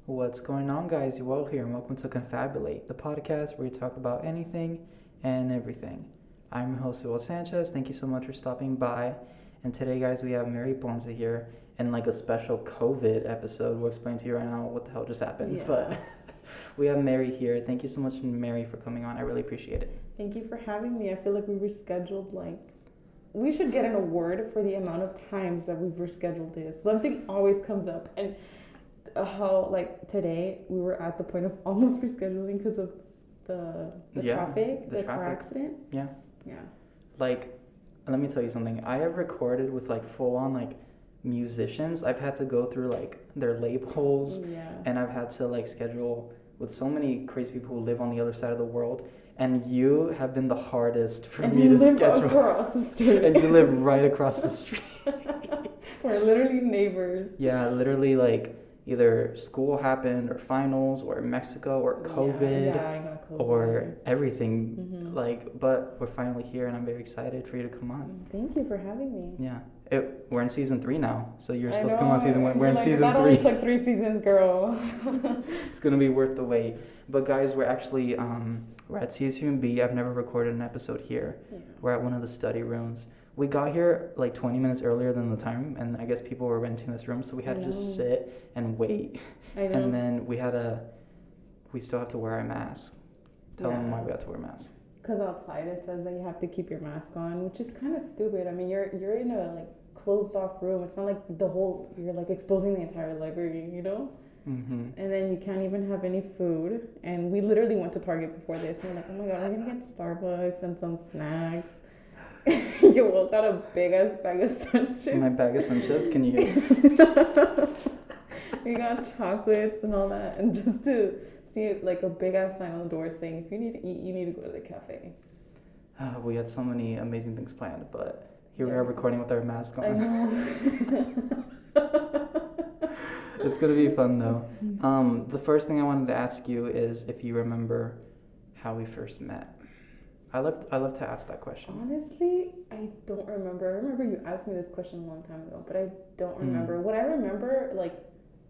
What's going on, guys? You're well here, and welcome to Confabulate, the podcast where we talk about anything and everything. I'm your host, Will Sanchez. Thank you so much for stopping by. And today, guys, we have Mary Ponce here in like a special COVID episode. We'll explain to you right now what the hell just happened. Yeah. But we have Mary here. Thank you so much, Mary, for coming on. I really appreciate it. Thank you for having me. I feel like we rescheduled we should get an award for the amount of times that we've rescheduled this. Something always comes up. And how today we were at the point of almost rescheduling because of the traffic, the car accident. Yeah. Yeah. Let me tell you something. I have recorded with full on musicians. I've had to go through their labels, and I've had to schedule with so many crazy people who live on the other side of the world. And you have been the hardest for me to schedule. Across the street. And you live right across the street. We're literally neighbors. Yeah, literally either school happened or finals or Mexico or COVID, I got COVID or everything. But we're finally here, and I'm very excited for you to come on. Thank you for having me. Yeah. We're in season 3 now, so you're supposed to come on season 1. We're in season 3. That always 3 seasons, girl. It's gonna be worth the wait. But guys, we're actually we're at CSU B. I've never recorded an episode here. Yeah. We're at one of the study rooms. We got here 20 minutes earlier than the time, and I guess people were renting this room, so we had to just sit and wait. I know. And then we still have to wear our mask. Tell them why we have to wear masks. Because outside it says that you have to keep your mask on, which is kind of stupid. I mean, you're in a closed off room. It's not you're exposing the entire library, you know? Mm-hmm. And then you can't even have any food. And we literally went to Target before this. We're like, oh my God, we're gonna get Starbucks and some snacks. You all got a big ass bag of Sun Chips. My bag of Sun Chips, can you hear me? We got chocolates and all that, and just to see a big ass sign on the door saying, if you need to eat, you need to go to the cafe. We had so many amazing things planned, but here we are recording with our mask on. I know. It's gonna be fun though. The first thing I wanted to ask you is if you remember how we first met. I love to ask that question. Honestly, I don't remember. I remember you asked me this question a long time ago, but I don't remember. What I remember,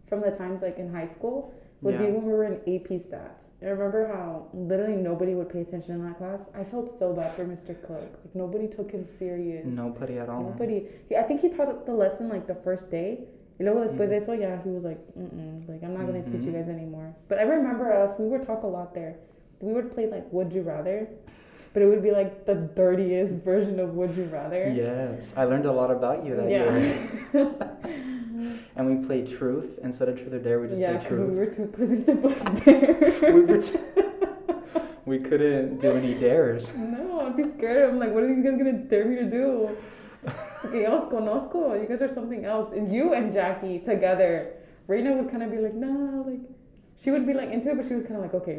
from the times in high school, would be when we were in AP Stats. I remember how literally nobody would pay attention in that class. I felt so bad for Mr. Cook. Nobody took him serious. Nobody at all. Nobody. I think he taught the lesson the first day. Y luego después de eso, he was I'm not going to teach you guys anymore. But I remember we would talk a lot there. We would play Would You Rather. But it would be the dirtiest version of Would You Rather. Yes. I learned a lot about you that year. And we played Truth. Instead of Truth or Dare, we just played Truth. Yeah, because we were too pussies to play Dare. We couldn't do any dares. No, I'd be scared. I'm what are you guys going to dare me to do? Okay, yo los conozco. You guys are something else. And you and Jackie together. Reina would kind of be no, she would be into it, but she was kind of okay,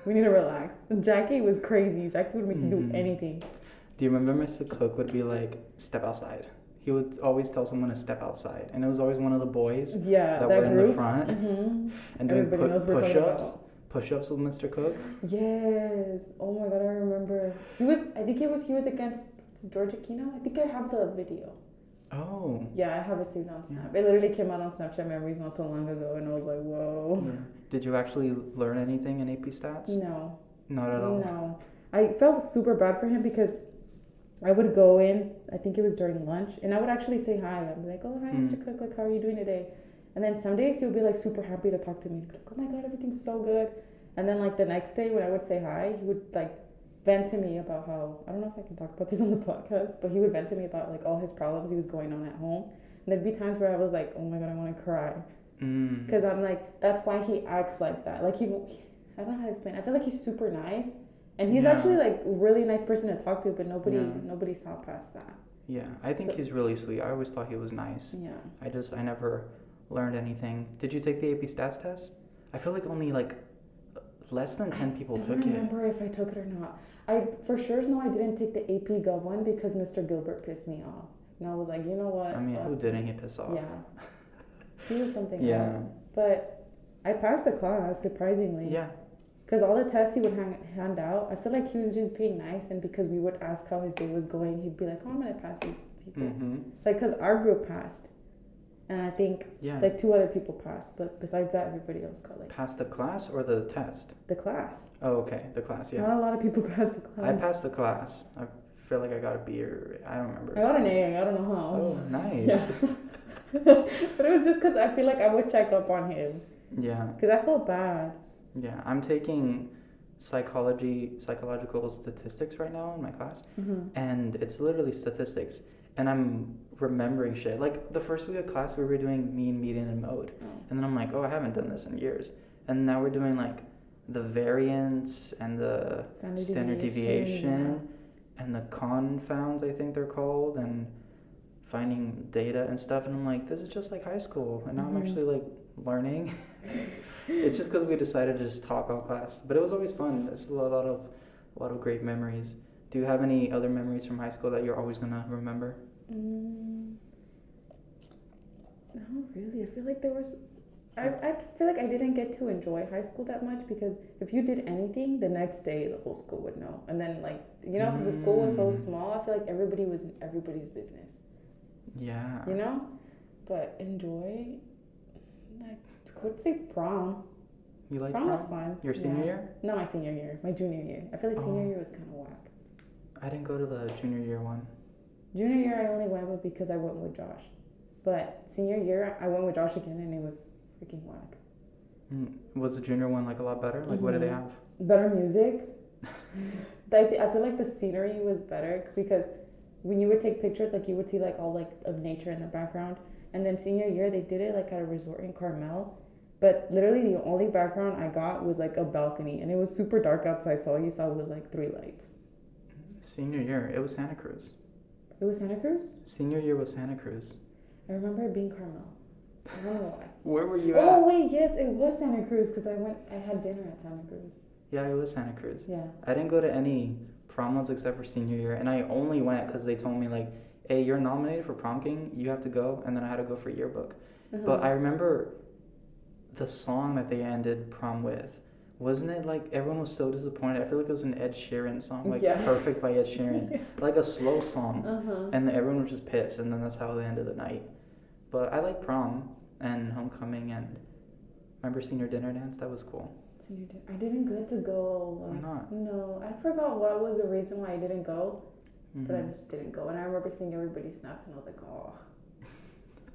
we need to relax. And Jackie was crazy. Jackie would make you do anything. Do you remember Mr. Cook would be step outside? He would always tell someone to step outside. And it was always one of the boys that were in the front. Mm-hmm. And doing push-ups. Push-ups with Mr. Cook. Yes. Oh my God, I remember. He was against Georgia Kino. I think I have the video. Oh. Yeah, I have it saved on Snap. It literally came out on Snapchat Memories not so long ago, and I was whoa. Yeah. Did you actually learn anything in AP Stats? No. Not at all? No. I felt super bad for him because I would go in, I think it was during lunch, and I would actually say hi. I'd be oh, hi, Mr. Cook, how are you doing today? And then some days he would be super happy to talk to me. He'd be oh my God, everything's so good. And then the next day when I would say hi, he would vent to me about how, I don't know if I can talk about this on the podcast, but he would vent to me about all his problems he was going on at home. And there'd be times where I was oh my God, I want to cry. Because I'm that's why he acts like that. I don't know how to explain. I feel he's super nice. And he's actually really nice person to talk to, but nobody saw past that. Yeah, I think he's really sweet. I always thought he was nice. Yeah. I never learned anything. Did you take the AP Stats test? I feel only less than 10 people took it. I don't remember if I took it or not. I for sure know I didn't take the AP Gov one because Mr. Gilbert pissed me off. And I was you know what? I mean, who didn't get pissed off? Yeah. He was something else. But I passed the class, surprisingly. Yeah. Because all the tests he would hand out, I feel he was just being nice. And because we would ask how his day was going, he'd be oh, I'm going to pass these people. Mm-hmm. Because our group passed. And I think like 2 other people passed, but besides that, everybody else got like. Passed the class or the test? The class. Oh, okay, the class. Yeah. Not a lot of people passed the class. I passed the class. I feel like I got a B or I don't remember. I got an A. I don't know how. Oh, nice. But it was just because I feel like I would check up on him. Yeah. Because I felt bad. Yeah, I'm taking psychological statistics right now in my class, and it's literally statistics, and I'm remembering shit. Like the first week of class, we were doing mean, median, and mode, and then I'm like, oh, I haven't done this in years, and now we're doing like the variance and the standard deviation and the confounds, I think they're called, and finding data and stuff, and I'm like, this is just like high school, and now I'm actually like learning. It's just because we decided to just talk all class, but it was always fun. It's a lot of great memories. Do you have any other memories from high school that you're always gonna remember? No, really. I feel like there was. I feel like I didn't get to enjoy high school that much because if you did anything, the next day the whole school would know, and then like because the school was so small, I feel like everybody was in everybody's business. Yeah. But enjoy. I would say prom. You like prom? Was fun. Your senior year? Not my senior year. My junior year. I feel like senior year was kind of whack. I didn't go to the junior year one. Junior year I only went because I went with Josh. But senior year I went with Josh again and it was freaking whack. Was the junior one like a lot better? Like what did they have? Better music. I feel like the scenery was better because when you would take pictures, like you would see like all like of nature in the background. And then senior year they did it like at a resort in Carmel. But literally the only background I got was like a balcony and it was super dark outside, so all you saw was like 3 lights. Senior year, it was Santa Cruz. It was Santa Cruz? Senior year was Santa Cruz. I remember it being Carmel. I don't know why. Where were you at? Oh wait, yes, it was Santa Cruz because I had dinner at Santa Cruz. Yeah, it was Santa Cruz. Yeah. I didn't go to any prom ones except for senior year, and I only went because they told me like, hey, you're nominated for prom king, you have to go, and then I had to go for yearbook. But I remember the song that they ended prom with. Wasn't it like everyone was so disappointed? I feel like it was an Ed Sheeran song, like Perfect by Ed Sheeran, like a slow song, and everyone was just pissed, and then that's how they ended the night. But I like prom and homecoming, and remember senior dinner dance? That was cool. Senior dinner, I didn't get to go. Why not? No, I forgot what was the reason why I didn't go, but I just didn't go. And I remember seeing everybody's snaps, and I was like, oh.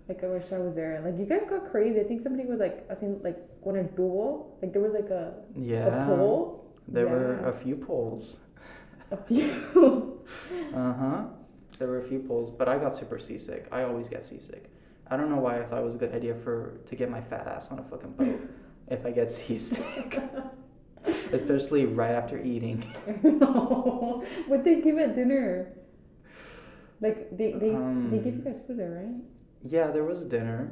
Like, I wish I was there. Like, you guys got crazy. I think somebody was, like, I seen, like, con el tubo. Like, there was, like, a pole. There were a few poles. A few? There were a few poles, but I got super seasick. I always get seasick. I don't know why I thought it was a good idea to get my fat ass on a fucking boat if I get seasick. Especially right after eating. No. What they give at dinner? Like, they give you guys food there, right? Yeah, there was dinner.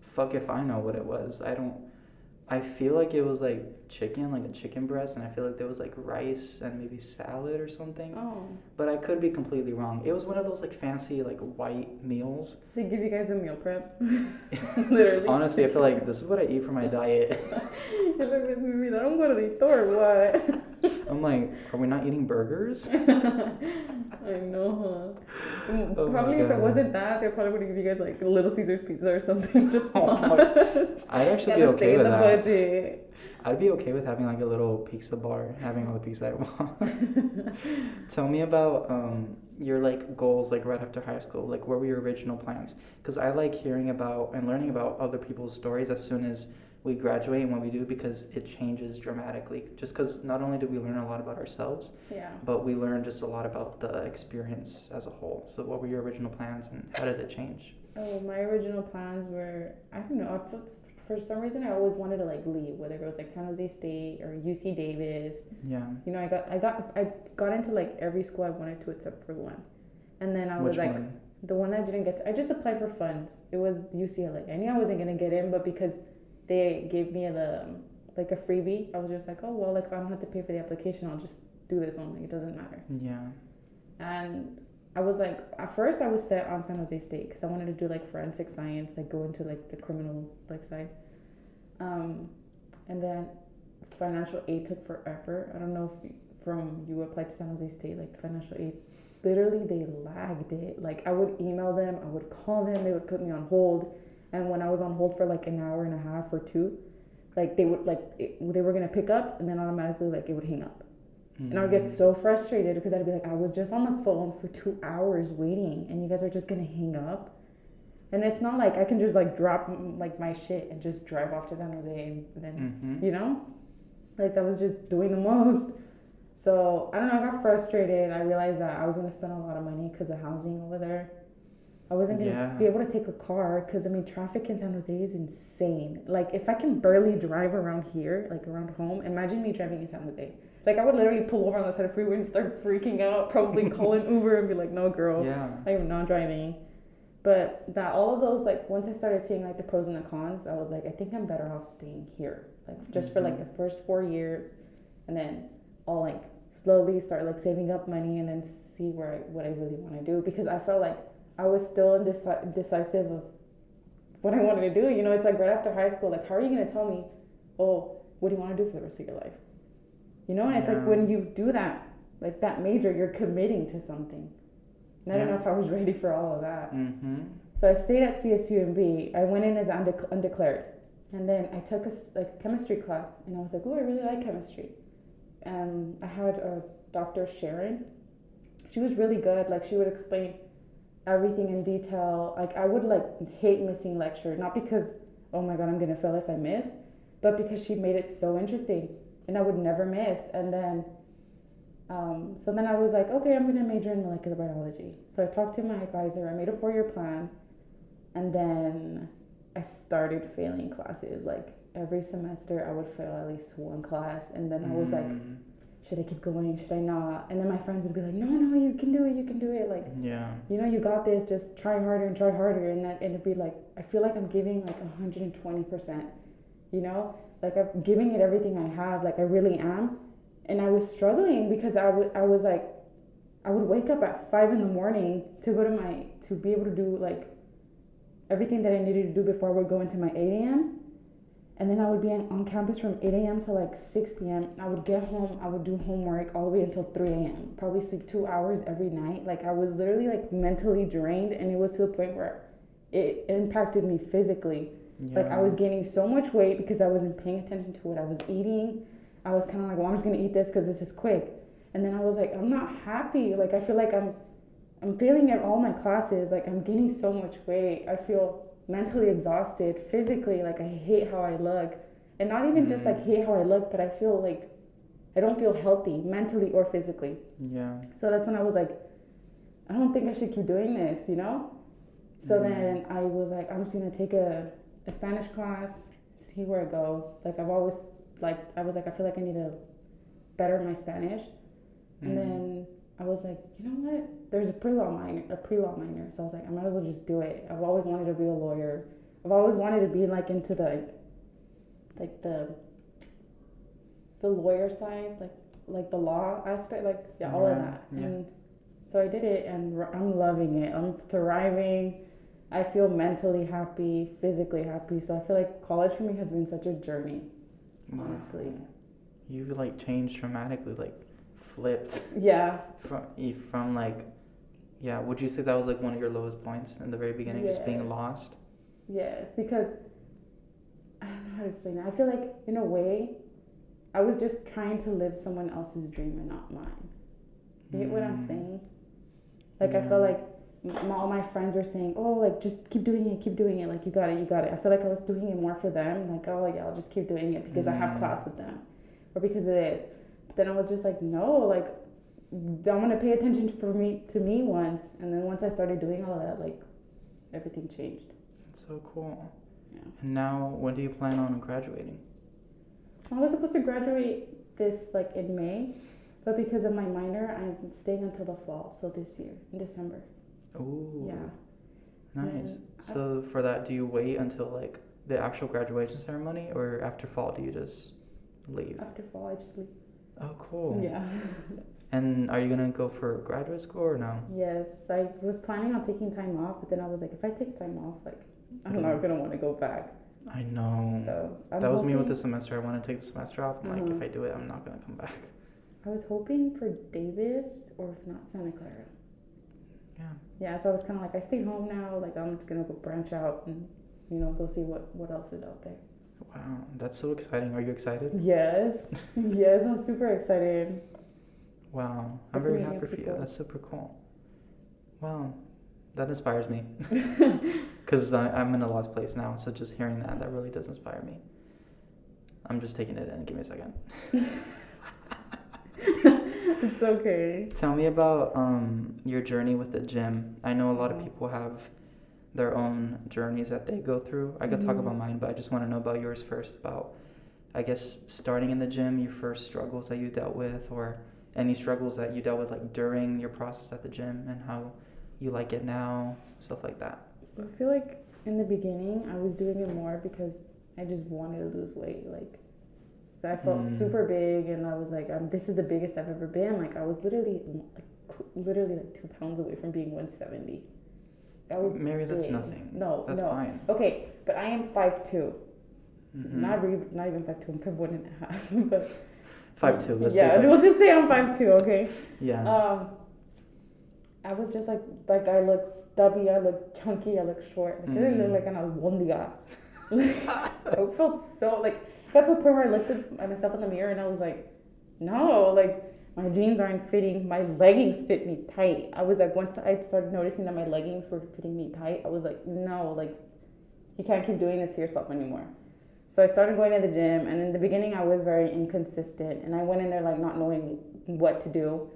Fuck if I know what it was. I feel like it was like chicken, like a chicken breast, and I feel like there was like rice and maybe salad or something. Oh. But I could be completely wrong. It was one of those like fancy like white meals. They give you guys a meal prep. Literally. Honestly, I feel like this is what I eat for my diet. You're like, I don't go to the store or what? I'm like, are we not eating burgers? I know, huh? Oh probably if it wasn't that, they probably would give you guys like a Little Caesars pizza or something. Just I'd actually be okay with that. Budget. I'd be okay with having like a little pizza bar, having all the pizza I want. Tell me about your like goals like right after high school. Like, what were your original plans? Because I like hearing about and learning about other people's stories as soon as we graduate and what we do, because it changes dramatically. Just because not only do we learn a lot about ourselves, but we learn just a lot about the experience as a whole. So what were your original plans and how did it change? Oh, my original plans were, I don't know, for some reason I always wanted to like leave, whether it was like San Jose State or UC Davis. Yeah. You know, I got into like every school I wanted to except for one. And then I was Which like, one? The one I didn't get to, I just applied for funds. It was UCLA. I knew I wasn't going to get in, but because they gave me like a freebie, I was just like, oh, well, like if I don't have to pay for the application, I'll just do this only. It doesn't matter. Yeah. And I was like, at first I was set on San Jose State because I wanted to do like forensic science, like go into like the criminal like side. And then financial aid took forever. I don't know if you applied to San Jose State, like financial aid. literally they lagged it. Like I would email them, I would call them, they would put me on hold, and when I was on hold for like an hour and a half or two, like they would they were gonna pick up, and then automatically like it would hang up. And I would get so frustrated because I'd be like, I was just on the phone for 2 hours waiting, and you guys are just gonna hang up. And it's not like I can just like drop like my shit and just drive off to San Jose and then you know, like I was just doing the most. So I don't know. I got frustrated. I realized that I was gonna spend a lot of money because of housing over there. I wasn't gonna be able to take a car because I mean traffic in San Jose is insane. Like if I can barely drive around here, like around home, imagine me driving in San Jose. Like I would literally pull over on the side of the freeway and start freaking out, probably call an Uber and be like, "No, girl, I am not driving." But that all of those, like once I started seeing like the pros and the cons, I was like, I think I'm better off staying here, like just for like the first 4 years, and then I'll like slowly start like saving up money and then see what I really want to do, because I felt like I was still indecisive of what I wanted to do. You know, it's like right after high school, like how are you going to tell me, oh, what do you want to do for the rest of your life? You know, and it's like when you do that, like that major, you're committing to something. And I don't know if I was ready for all of that. So I stayed at CSUMB. I went in as undeclared. And then I took a chemistry class. And I was like, oh, I really like chemistry. I had Dr. Sharon. She was really good. Like she would explain everything in detail. Like I would like hate missing lecture. Not because, oh my God, I'm going to fail if I miss. But because she made it so interesting. And I would never miss. And then so then I was like, okay, I'm going to major in molecular biology. So I talked to my advisor. I made a 4-year plan. And then I started failing classes. Like every semester I would fail at least one class. And then I was like, should I keep going? Should I not? And then my friends would be like, no, you can do it. You can do it. Like, you know, you got this. Just try harder and try harder. And it'd be like, I feel like I'm giving like 120%, you know, like I'm giving it everything I have. Like I really am. And I was struggling because I was like, I would wake up at 5 a.m. to be able to do like everything that I needed to do before I would go into my 8 a.m. And then I would be on campus from 8 a.m. to like 6 p.m. I would get home, I would do homework all the way until 3 a.m. Probably sleep 2 hours every night. Like I was literally like mentally drained, and it was to the point where it impacted me physically. Like I was gaining so much weight because I wasn't paying attention to what I was eating. I was kind of like, well, I'm just going to eat this because this is quick. And then I was like, I'm not happy. Like, I feel like I'm failing at all my classes. Like, I'm gaining so much weight. I feel mentally exhausted, physically. Like, I hate how I look. And not even just, like, hate how I look, but I feel like I don't feel healthy, mentally or physically. So that's when I was like, I don't think I should keep doing this, you know? So then I was like, I'm just going to take a Spanish class, see where it goes. Like, I was like, I feel like I need to better my Spanish. And then I was like, you know what? There's a pre-law minor. So I was like, I might as well just do it. I've always wanted to be a lawyer. I've always wanted to be like into the lawyer side, like the law aspect, like all of that. And so I did it, and I'm loving it. I'm thriving. I feel mentally happy, physically happy. So I feel like college for me has been such a journey. Honestly, you've like changed dramatically, like flipped. From like, would you say that was like one of your lowest points in the very beginning, just being lost? Yes, because I don't know how to explain it. I feel like in a way I was just trying to live someone else's dream and not mine. You get what I'm saying? Like I felt like all my friends were saying, oh, like just keep doing it, like you got it. I feel like I was doing it more for them, like, oh yeah, I'll just keep doing it because I have class with them, or because it is. But then I was just like, no, like I'm gonna pay attention to me once. And then once I started doing all of that, like everything changed. It's so cool. And now when do you plan on graduating? I was supposed to graduate this like in May, but because of my minor, I'm staying until the fall, so this year in December. Oh, nice. So for that, do you wait until like the actual graduation ceremony, or after fall do you just leave? After fall, I just leave. Oh, cool. Yeah. And are you gonna go for graduate school or no? Yes, I was planning on taking time off, but then I was like, if I take time off, like I'm not gonna want to go back. I know. So that was me with the semester. I want to take the semester off. I'm like, if I do it, I'm not gonna come back. I was hoping for Davis, or if not, Santa Clara. Yeah. Yeah, so I was kind of like, I stay home now. Like, I'm just gonna go branch out and, go see what else is out there. Wow, that's so exciting. Are you excited? Yes. Yes, I'm super excited. Wow, I'm very happy for you. That's super cool. Wow, that inspires me. Because I'm in a lost place now, so just hearing that really does inspire me. I'm just taking it in. Give me a second. It's okay. Tell me about your journey with the gym. I know a lot of people have their own journeys that they go through. I could talk about mine, but I just want to know about yours first. About, I guess, starting in the gym, your first struggles that you dealt with, or any struggles that you dealt with like during your process at the gym, and how you like it now, stuff like that. I feel like in the beginning I was doing it more because I just wanted to lose weight. Like, I felt super big, and I was like, this is the biggest I've ever been. Like, I was literally like 2 pounds away from being 170. That was Mary, big. that's nothing. No, that's fine. Okay, but I am 5'2". Not even 5'2". I'm 5'1.5". But 5'2". Let's say 5'2". We'll just say I'm 5'2". Okay. Yeah. I was just like I look stubby, I look chunky, I look short. Like, I didn't look like an albondiga. I felt so like. Got to the point where I looked at myself in the mirror and I was like, no, like, my jeans aren't fitting. My leggings fit me tight. I was like, once I started noticing that my leggings were fitting me tight, I was like, no, like, you can't keep doing this to yourself anymore. So I started going to the gym, and in the beginning I was very inconsistent, and I went in there like not knowing what to do.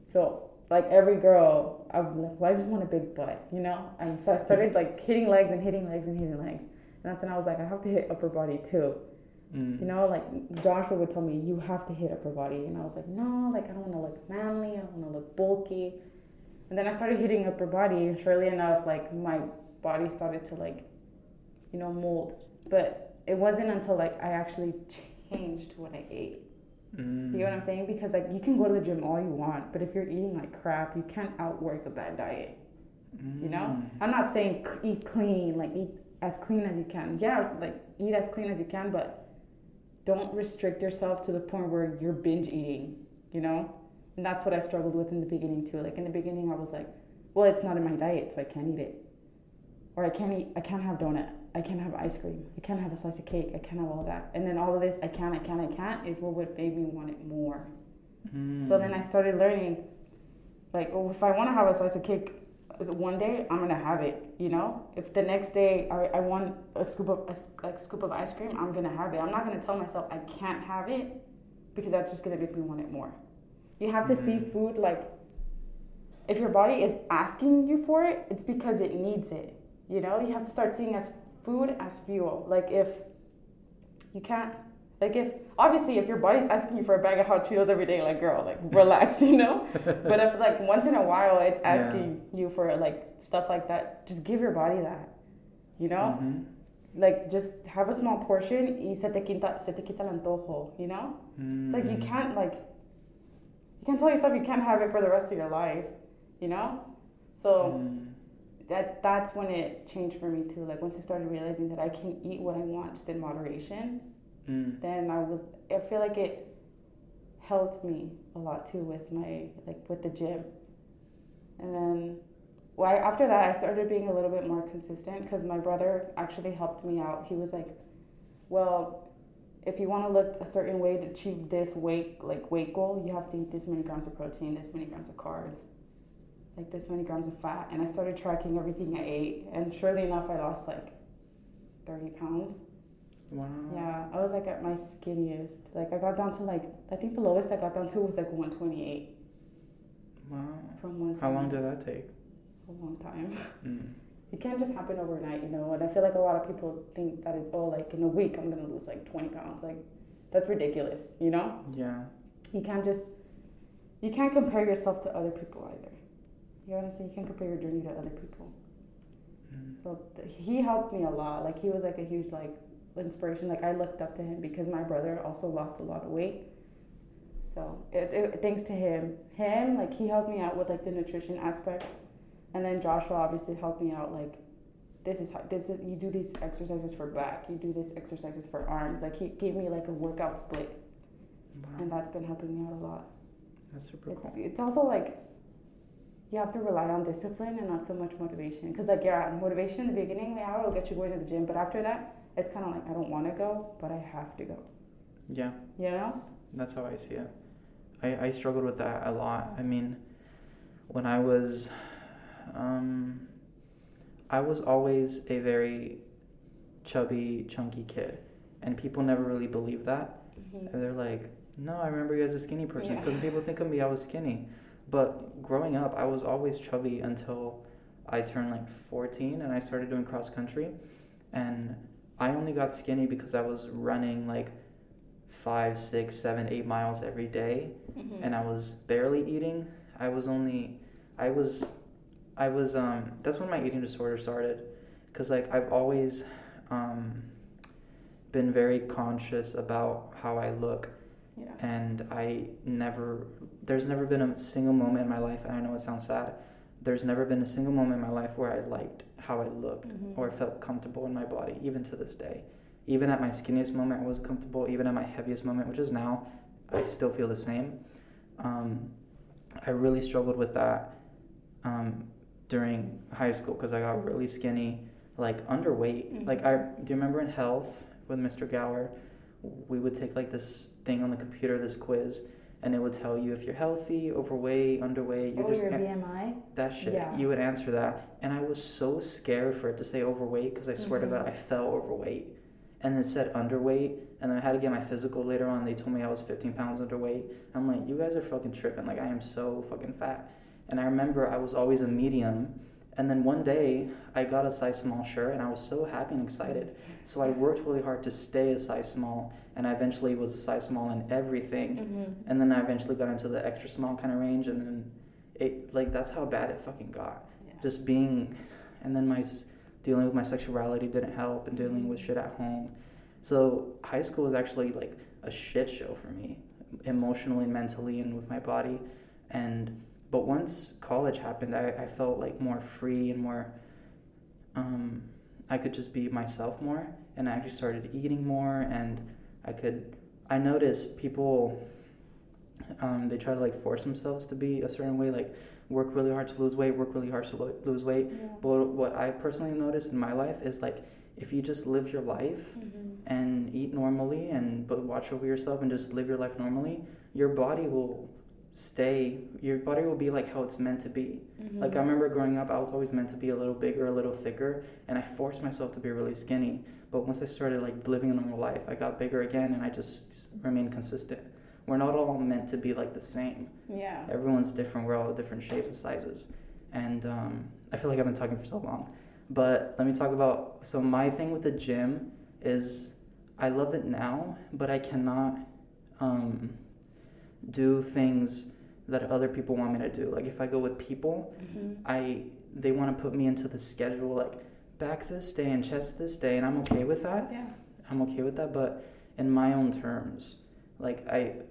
So like every girl, I was like, well, I just want a big butt, And so I started like hitting legs and hitting legs and hitting legs. And that's when I was like, I have to hit upper body too. Like Joshua would tell me, you have to hit upper body. And I was like, no, like I don't want to look manly. I don't want to look bulky. And then I started hitting upper body, and surely enough, like my body started to like, mold. But it wasn't until like I actually changed what I ate. You know what I'm saying? Because like you can go to the gym all you want, but if you're eating like crap, you can't outwork a bad diet. I'm not saying eat clean, like eat as clean as you can. Yeah, like eat as clean as you can, but don't restrict yourself to the point where you're binge eating, And that's what I struggled with in the beginning too. Like in the beginning I was like, well, it's not in my diet, so I can't eat it. Or I can't have donut. I can't have ice cream. I can't have a slice of cake. I can't have all of that. And then all of this, I can't is what made me want it more. So then I started learning, like, well, if I want to have a slice of cake one day, I'm going to have it, If the next day I want a scoop of ice cream, I'm going to have it. I'm not going to tell myself I can't have it because that's just going to make me want it more. You have to see food like, if your body is asking you for it, it's because it needs it. You have to start seeing as food as fuel. Like if you can't, like if your body's asking you for a bag of hot Cheetos every day, like girl, like relax, But if like once in a while it's asking you for like stuff like that, just give your body that, Like just have a small portion y se te quita el antojo, It's like you can't tell yourself you can't have it for the rest of your life, So that's when it changed for me too. Like once I started realizing that I can eat what I want just in moderation, then I feel like it helped me a lot too with with the gym. And then after that I started being a little bit more consistent because my brother actually helped me out. He was like, well, if you want to look a certain way to achieve this weight goal, you have to eat this many grams of protein, this many grams of carbs, like this many grams of fat. And I started tracking everything I ate, and surely enough I lost like 30 pounds. Wow. Yeah, I was like at my skinniest. Like I got down to I think the lowest I got down to was like 128. Wow. From 170. How long did that take? A long time. It can't just happen overnight, And I feel like a lot of people think that it's like in a week I'm gonna lose like 20 pounds. Like that's ridiculous, Yeah. You can't compare yourself to other people either. You know what I'm saying? You can't compare your journey to other people. So he helped me a lot. Like he was like a huge inspiration. Like I looked up to him because my brother also lost a lot of weight. So thanks to him, like he helped me out with like the nutrition aspect, and then Joshua obviously helped me out. Like this is you do these exercises for back, you do these exercises for arms. Like he gave me like a workout split, and that's been helping me out a lot. That's super cool. It's also like you have to rely on discipline and not so much motivation. Because, like, yeah, motivation in the beginning, yeah, it'll get you going to the gym. But after that, it's kind of like, I don't want to go, but I have to go. Yeah. You know? That's how I see it. I struggled with that a lot. I mean, when I was always a very chubby, chunky kid. And people never really believed that. Mm-hmm. They're like, no, I remember you as a skinny person. Because people think of me, I was skinny. But growing up, I was always chubby until I turned like 14 and I started doing cross country. And I only got skinny because I was running like 5, 6, 7, 8 miles every day. Mm-hmm. And I was barely eating. That's when my eating disorder started. Because like I've always been very conscious about how I look. Yeah. And there's never been a single moment in my life, and I know it sounds sad, there's never been a single moment in my life where I liked how I looked or felt comfortable in my body, even to this day. Even at my skinniest moment, I was comfortable. Even at my heaviest moment, which is now, I still feel the same. I really struggled with that during high school because I got really skinny, like underweight. Mm-hmm. Like, do you remember in health with Mr. Gower, we would take like this thing on the computer, this quiz, and it would tell you if you're healthy, overweight, underweight. Your BMI? That shit. Yeah. You would answer that. And I was so scared for it to say overweight because I swear to God, I felt overweight. And it said underweight. And then I had to get my physical later on. They told me I was 15 pounds underweight. I'm like, you guys are fucking tripping. Like, I am so fucking fat. And I remember I was always a medium. And then one day, I got a size small shirt, and I was so happy and excited. So I worked really hard to stay a size small, and I eventually was a size small in everything. Mm-hmm. And then I eventually got into the extra small kind of range, and then that's how bad it fucking got. Yeah. Just being, and then dealing with my sexuality didn't help, and dealing with shit at home. So high school was actually like a shit show for me, emotionally, mentally, and with my body. But once college happened, I felt like more free and more, I could just be myself more, and I actually started eating more, and I noticed people, they try to like force themselves to be a certain way, like work really hard to lose weight, lose weight. Yeah. But what I personally noticed in my life is like, if you just live your life and eat normally but watch over yourself and just live your life normally, your body will be like how it's meant to be. Mm-hmm. Like I remember growing up, I was always meant to be a little bigger, a little thicker, and I forced myself to be really skinny. But once I started like living a normal life, I got bigger again, and I just remained consistent. We're not all meant to be like the same. Yeah. Everyone's different. We're all different shapes and sizes. And I feel like I've been talking for so long. But let me talk about, so my thing with the gym is I love it now, but I cannot do things that other people want me to do. Like if I go with people, they want to put me into the schedule, like back this day and chest this day, and I'm okay with that. Yeah. I'm okay with that, but in my own terms. Like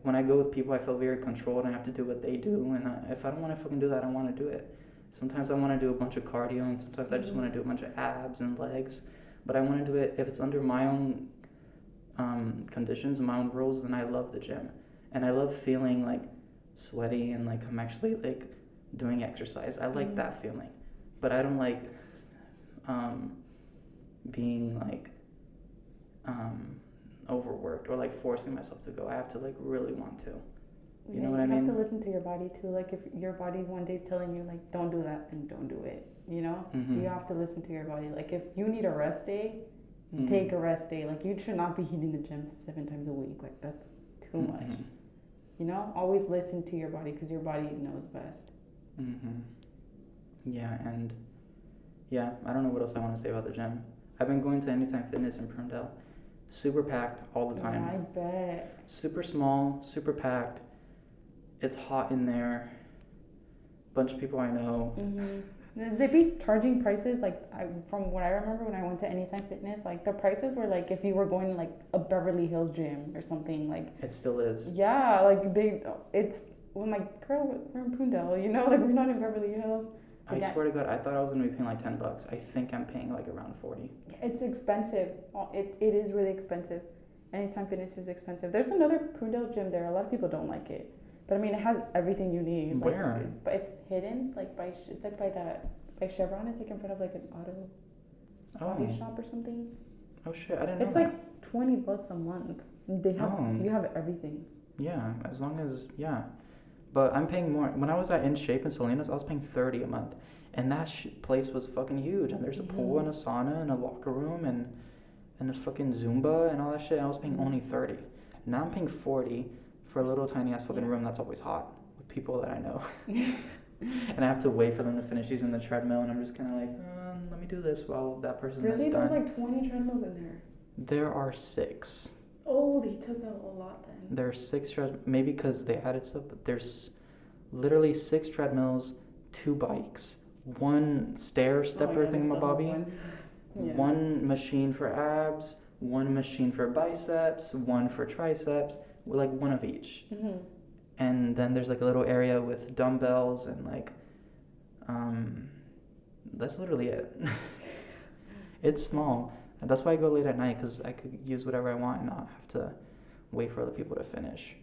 when I go with people, I feel very controlled, and I have to do what they do. And if I don't want to fucking do that, I don't want to do it. Sometimes I want to do a bunch of cardio, and sometimes I just want to do a bunch of abs and legs. But I want to do it if it's under my own conditions and my own rules. Then I love the gym, and I love feeling like sweaty and like I'm actually like doing exercise. I like that feeling, but I don't like being like overworked or like forcing myself to go. I have to like really want to. You know what I mean? You have to listen to your body too. Like if your body one day is telling you like don't do that, then don't do it. You know? Mm-hmm. You have to listen to your body. Like if you need a rest day, take a rest day. Like you should not be hitting the gym 7 times a week. Like that's too much. You know? Always listen to your body because your body knows best. Yeah, and I don't know what else I want to say about the gym. I've been going to Anytime Fitness in Prunedale. Super packed all the time. Yeah, I bet. Super small, super packed. It's hot in there. Bunch of people I know. They be charging prices like from what I remember when I went to Anytime Fitness, like the prices were like if you were going to like a Beverly Hills gym or something like. It still is. Yeah, like I'm like, girl, we're in Prunedale, you know, like we're not in Beverly Hills. I swear to God, I thought I was gonna be paying like $10. I think I'm paying like around 40. It's expensive. It is really expensive. Anytime Fitness is expensive. There's another Prunedale gym there. A lot of people don't like it. But I mean, it has everything you need. Where? Like, but it's hidden, like it's like by Chevron. It's like in front of like an auto shop or something. Oh shit! I didn't know. It's like $20 a month. They have you have everything. Yeah, as long as but I'm paying more. When I was at In Shape in Salinas, I was paying $30 a month, and that place was fucking huge. And there's a pool and a sauna and a locker room and a fucking Zumba and all that shit. I was paying only $30. Now I'm paying $40 for a little tiny ass fucking room that's always hot with people that I know. And I have to wait for them to finish using the treadmill, and I'm just kind of like, let me do this while that person is done. Really? There's like 20 treadmills in there. There are 6. Oh, they took out a lot then. There are 6 treadmills, maybe because they added stuff, but there's literally 6 treadmills, 2 bikes, 1 stair stepper thingamabobby, one machine for abs, 1 machine for biceps, 1 for triceps, like 1 of each. Mm-hmm. And then there's like a little area with dumbbells and like, that's literally it. It's small. And that's why I go late at night, because I could use whatever I want and not have to wait for other people to finish.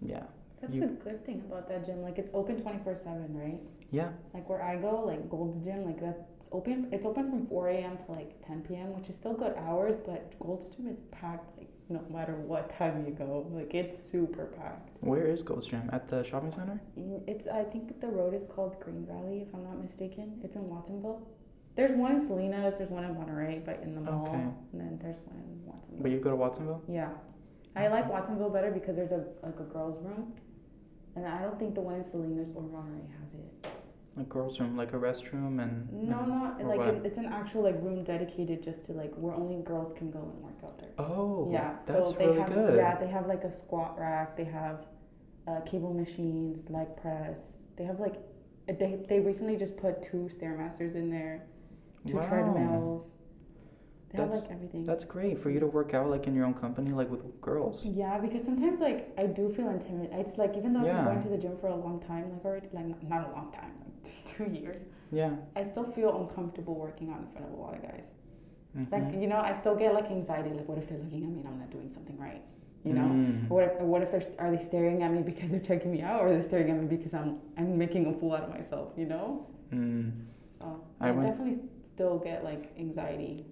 Yeah. That's the good thing about that gym. Like, it's open 24/7, right? Yeah. Like, where I go, like, Gold's Gym, like, that's open. It's open from 4 a.m. to, like, 10 p.m., which is still good hours, but Gold's Gym is packed, like, no matter what time you go. Like, it's super packed. Where is Gold's Gym? At the shopping center? I think the road is called Green Valley, if I'm not mistaken. It's in Watsonville. There's one in Salinas, there's one in Monterey, but in the mall. Okay. And then there's one in Watsonville. But you go to Watsonville? Yeah. I like Watsonville better because there's a girls' room. And I don't think the one in Salinas or Monterey has it. A girls' room, like a restroom and... No, not like it's an actual like room dedicated just to like where only girls can go and work out there. Oh, yeah. That's so they really have, good. Yeah, they have like a squat rack. They have cable machines, leg press. They have like they recently just put 2 Stairmasters in there, 2 treadmills. They have like everything. That's great for you to work out like in your own company, like with girls. Yeah, because sometimes like I do feel intimidated. It's like even though I've been going to the gym for a long time, like already like not a long time, like 2 years. Yeah. I still feel uncomfortable working out in front of a lot of guys. Mm-hmm. Like I still get like anxiety. Like what if they're looking at me and I'm not doing something right? You know, what if are they staring at me because they're checking me out, or they're staring at me because I'm making a fool out of myself? You know. So I definitely still get like anxiety.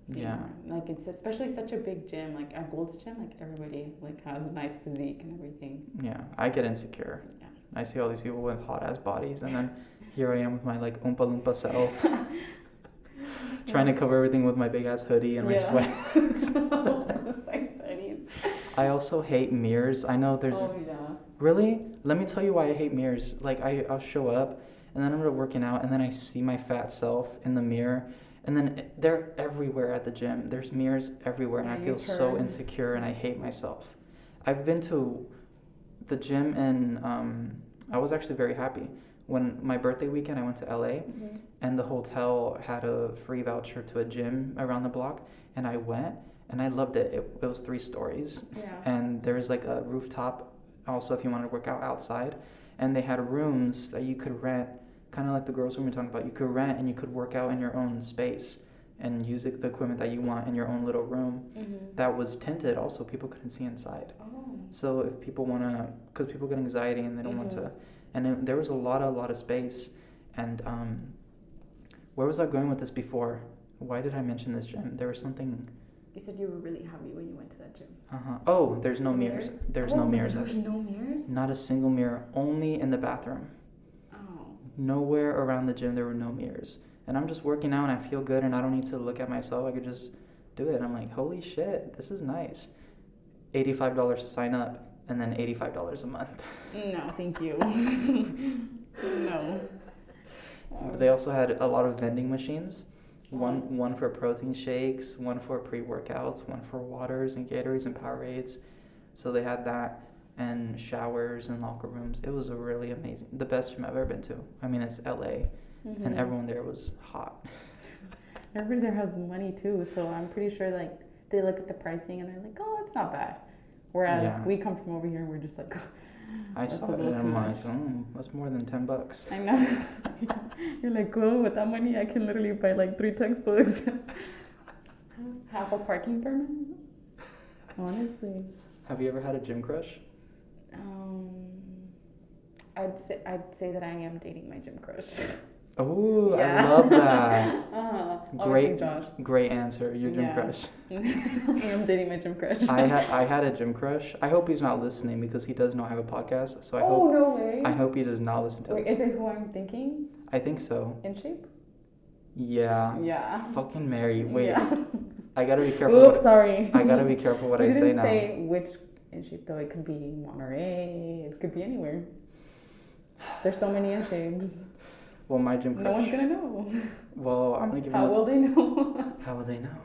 Yeah. Like it's especially such a big gym, like at Gold's Gym, like everybody like has a nice physique and everything. Yeah, I get insecure. Yeah. I see all these people with hot ass bodies, and then here I am with my like Oompa Loompa self, trying to cover everything with my big ass hoodie and my sweats. I also hate mirrors. I know there's. Oh yeah. Really? Let me tell you why I hate mirrors. Like I'll show up, and then I'm working out, and then I see my fat self in the mirror. And then they're everywhere at the gym. There's mirrors everywhere, and I feel so insecure, and I hate myself. I've been to the gym, and I was actually very happy. When my birthday weekend, I went to LA, and the hotel had a free voucher to a gym around the block, and I went, and I loved it. It was 3 stories, and there's like a rooftop also if you wanted to work out outside, and they had rooms that you could rent. Kind of like the girls' room we're talking about. You could rent and you could work out in your own space and use the equipment that you want in your own little room. That was tinted also. People couldn't see inside. Oh. So if people want to, because people get anxiety and they don't want to, and there was a lot of space. And where was I going with this before? Why did I mention this gym? There was something. You said you were really happy when you went to that gym. Oh, there's no mirrors. There's no mirrors. There's no mirrors? Not a single mirror. Only in the bathroom. Nowhere around the gym there were no mirrors, and I'm just working out and I feel good and I don't need to look at myself. I could just do it. I'm like, holy shit, this is nice. $85 to sign up, and then $85 a month. No, thank you. No. They also had a lot of vending machines. One for protein shakes, one for pre-workouts, one for waters and Gatorades and Powerades. So they had that. And showers and locker rooms. It was a really amazing, the best gym I've ever been to. I mean, it's LA, and everyone there was hot. Everybody there has money too, so I'm pretty sure like they look at the pricing and they're like, oh, that's not bad. Whereas we come from over here and we're just like, I saw it and I'm like, that's more than $10. I know. You're like, oh, with that money I can literally buy like 3 textbooks, half a parking permit. Honestly. Have you ever had a gym crush? I'd say that I am dating my gym crush. Oh, Yeah. I love that. Obviously Josh. Great answer. Your gym crush. I am dating my gym crush. I had a gym crush. I hope he's not listening because he does not have a podcast. So no way. I hope he does not listen to this. Is it who I'm thinking? I think so. In shape? Yeah. Yeah. Fucking Mary. Wait. Yeah. I gotta be careful. Oops, sorry. I gotta be careful what I say now. You didn't say which in shape though. It could be Monterey. It could be anywhere. There's so many in shapes. Well, my gym crush. No one's gonna know. Well, I'm gonna give. How will they know? How will they know?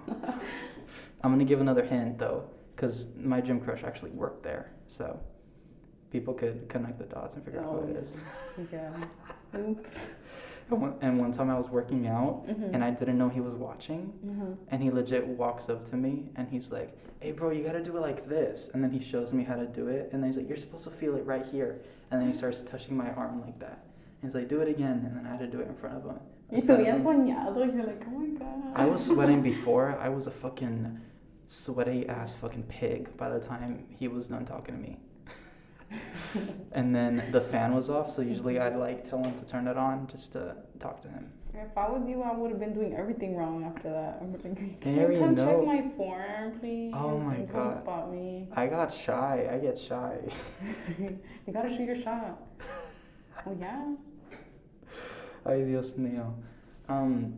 I'm gonna give another hint though, because my gym crush actually worked there, so people could connect the dots and figure out who it is. Yeah. Oops. And one time I was working out, and I didn't know he was watching, and he legit walks up to me, and he's like, "Hey, bro, you gotta do it like this," and then he shows me how to do it, and then he's like, "You're supposed to feel it right here," and then he starts touching my arm like that. He's like, "Do it again," and then I had to do it in front of him. Y tú bien soñado, you're like, oh my god. I was sweating before. I was a fucking sweaty ass fucking pig by the time he was done talking to me. And then the fan was off, so usually I'd like tell him to turn it on just to talk to him. If I was you, I would have been doing everything wrong after that. I'm thinking, can Mary, you come no. check my form, please? Oh my Come god. spot me. I got shy. I get shy. You gotta shoot your shot. Oh yeah. Ay, Dios mío.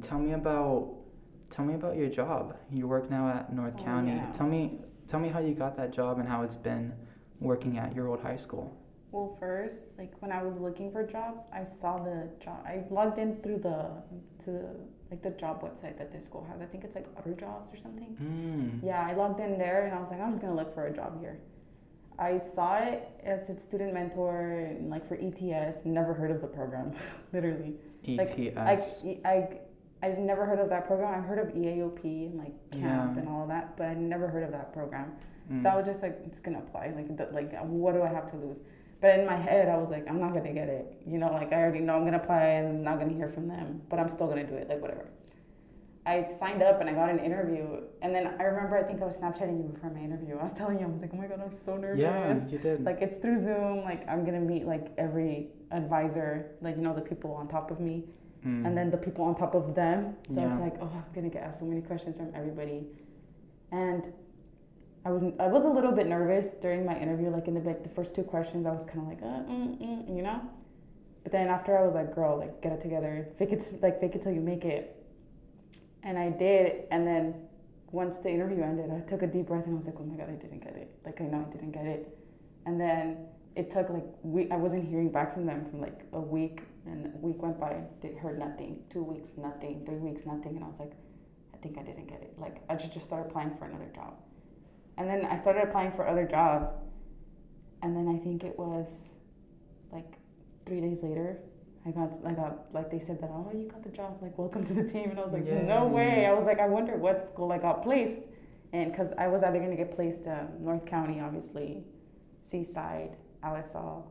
Tell me about your job. You work now at North County. Yeah. Tell me how you got that job and how it's been working at your old high school. Well, first, like when I was looking for jobs, I saw the job. I logged in through the job website that this school has. I think it's like Other Jobs or something. Yeah, I logged in there and I was like, I'm just gonna look for a job here. I saw it as a student mentor and like for ETS. Never heard of the program, literally. ETS. I'd never heard of that program. I've heard of EAOP and like camp and all of that, but I never heard of that program. So I was just like, it's gonna apply. Like, what do I have to lose? But in my head, I was like, I'm not gonna get it. You know, like I already know I'm gonna apply and I'm not gonna hear from them, but I'm still gonna do it. Like whatever. I signed up and I got an interview, and then I remember I think I was Snapchatting you before my interview. I was telling you, I was like, oh my god, I'm so nervous. Yeah, you did. Like it's through Zoom. Like I'm gonna meet like every advisor, like you know the people on top of me, and then the people on top of them. So it's like, oh, I'm gonna get asked so many questions from everybody, and I was a little bit nervous during my interview. Like in the first two questions, I was kind of like, you know. But then after I was like, girl, like get it together, fake it till you make it. And I did, and then once the interview ended, I took a deep breath and I was like, oh my god, I didn't get it. Like I know I didn't get it. And then it took like I wasn't hearing back from them from like a week, and a week went by, heard nothing. 2 weeks, nothing. 3 weeks, nothing. And I was like, I think I didn't get it. Like I just started applying for another job. And then I started applying for other jobs, and then I think it was like 3 days later, I got like they said that, oh, you got the job, like welcome to the team. And I was like, no way. I was like, I wonder what school I got placed, and because I was either going to get placed North County, obviously, Seaside, LSL.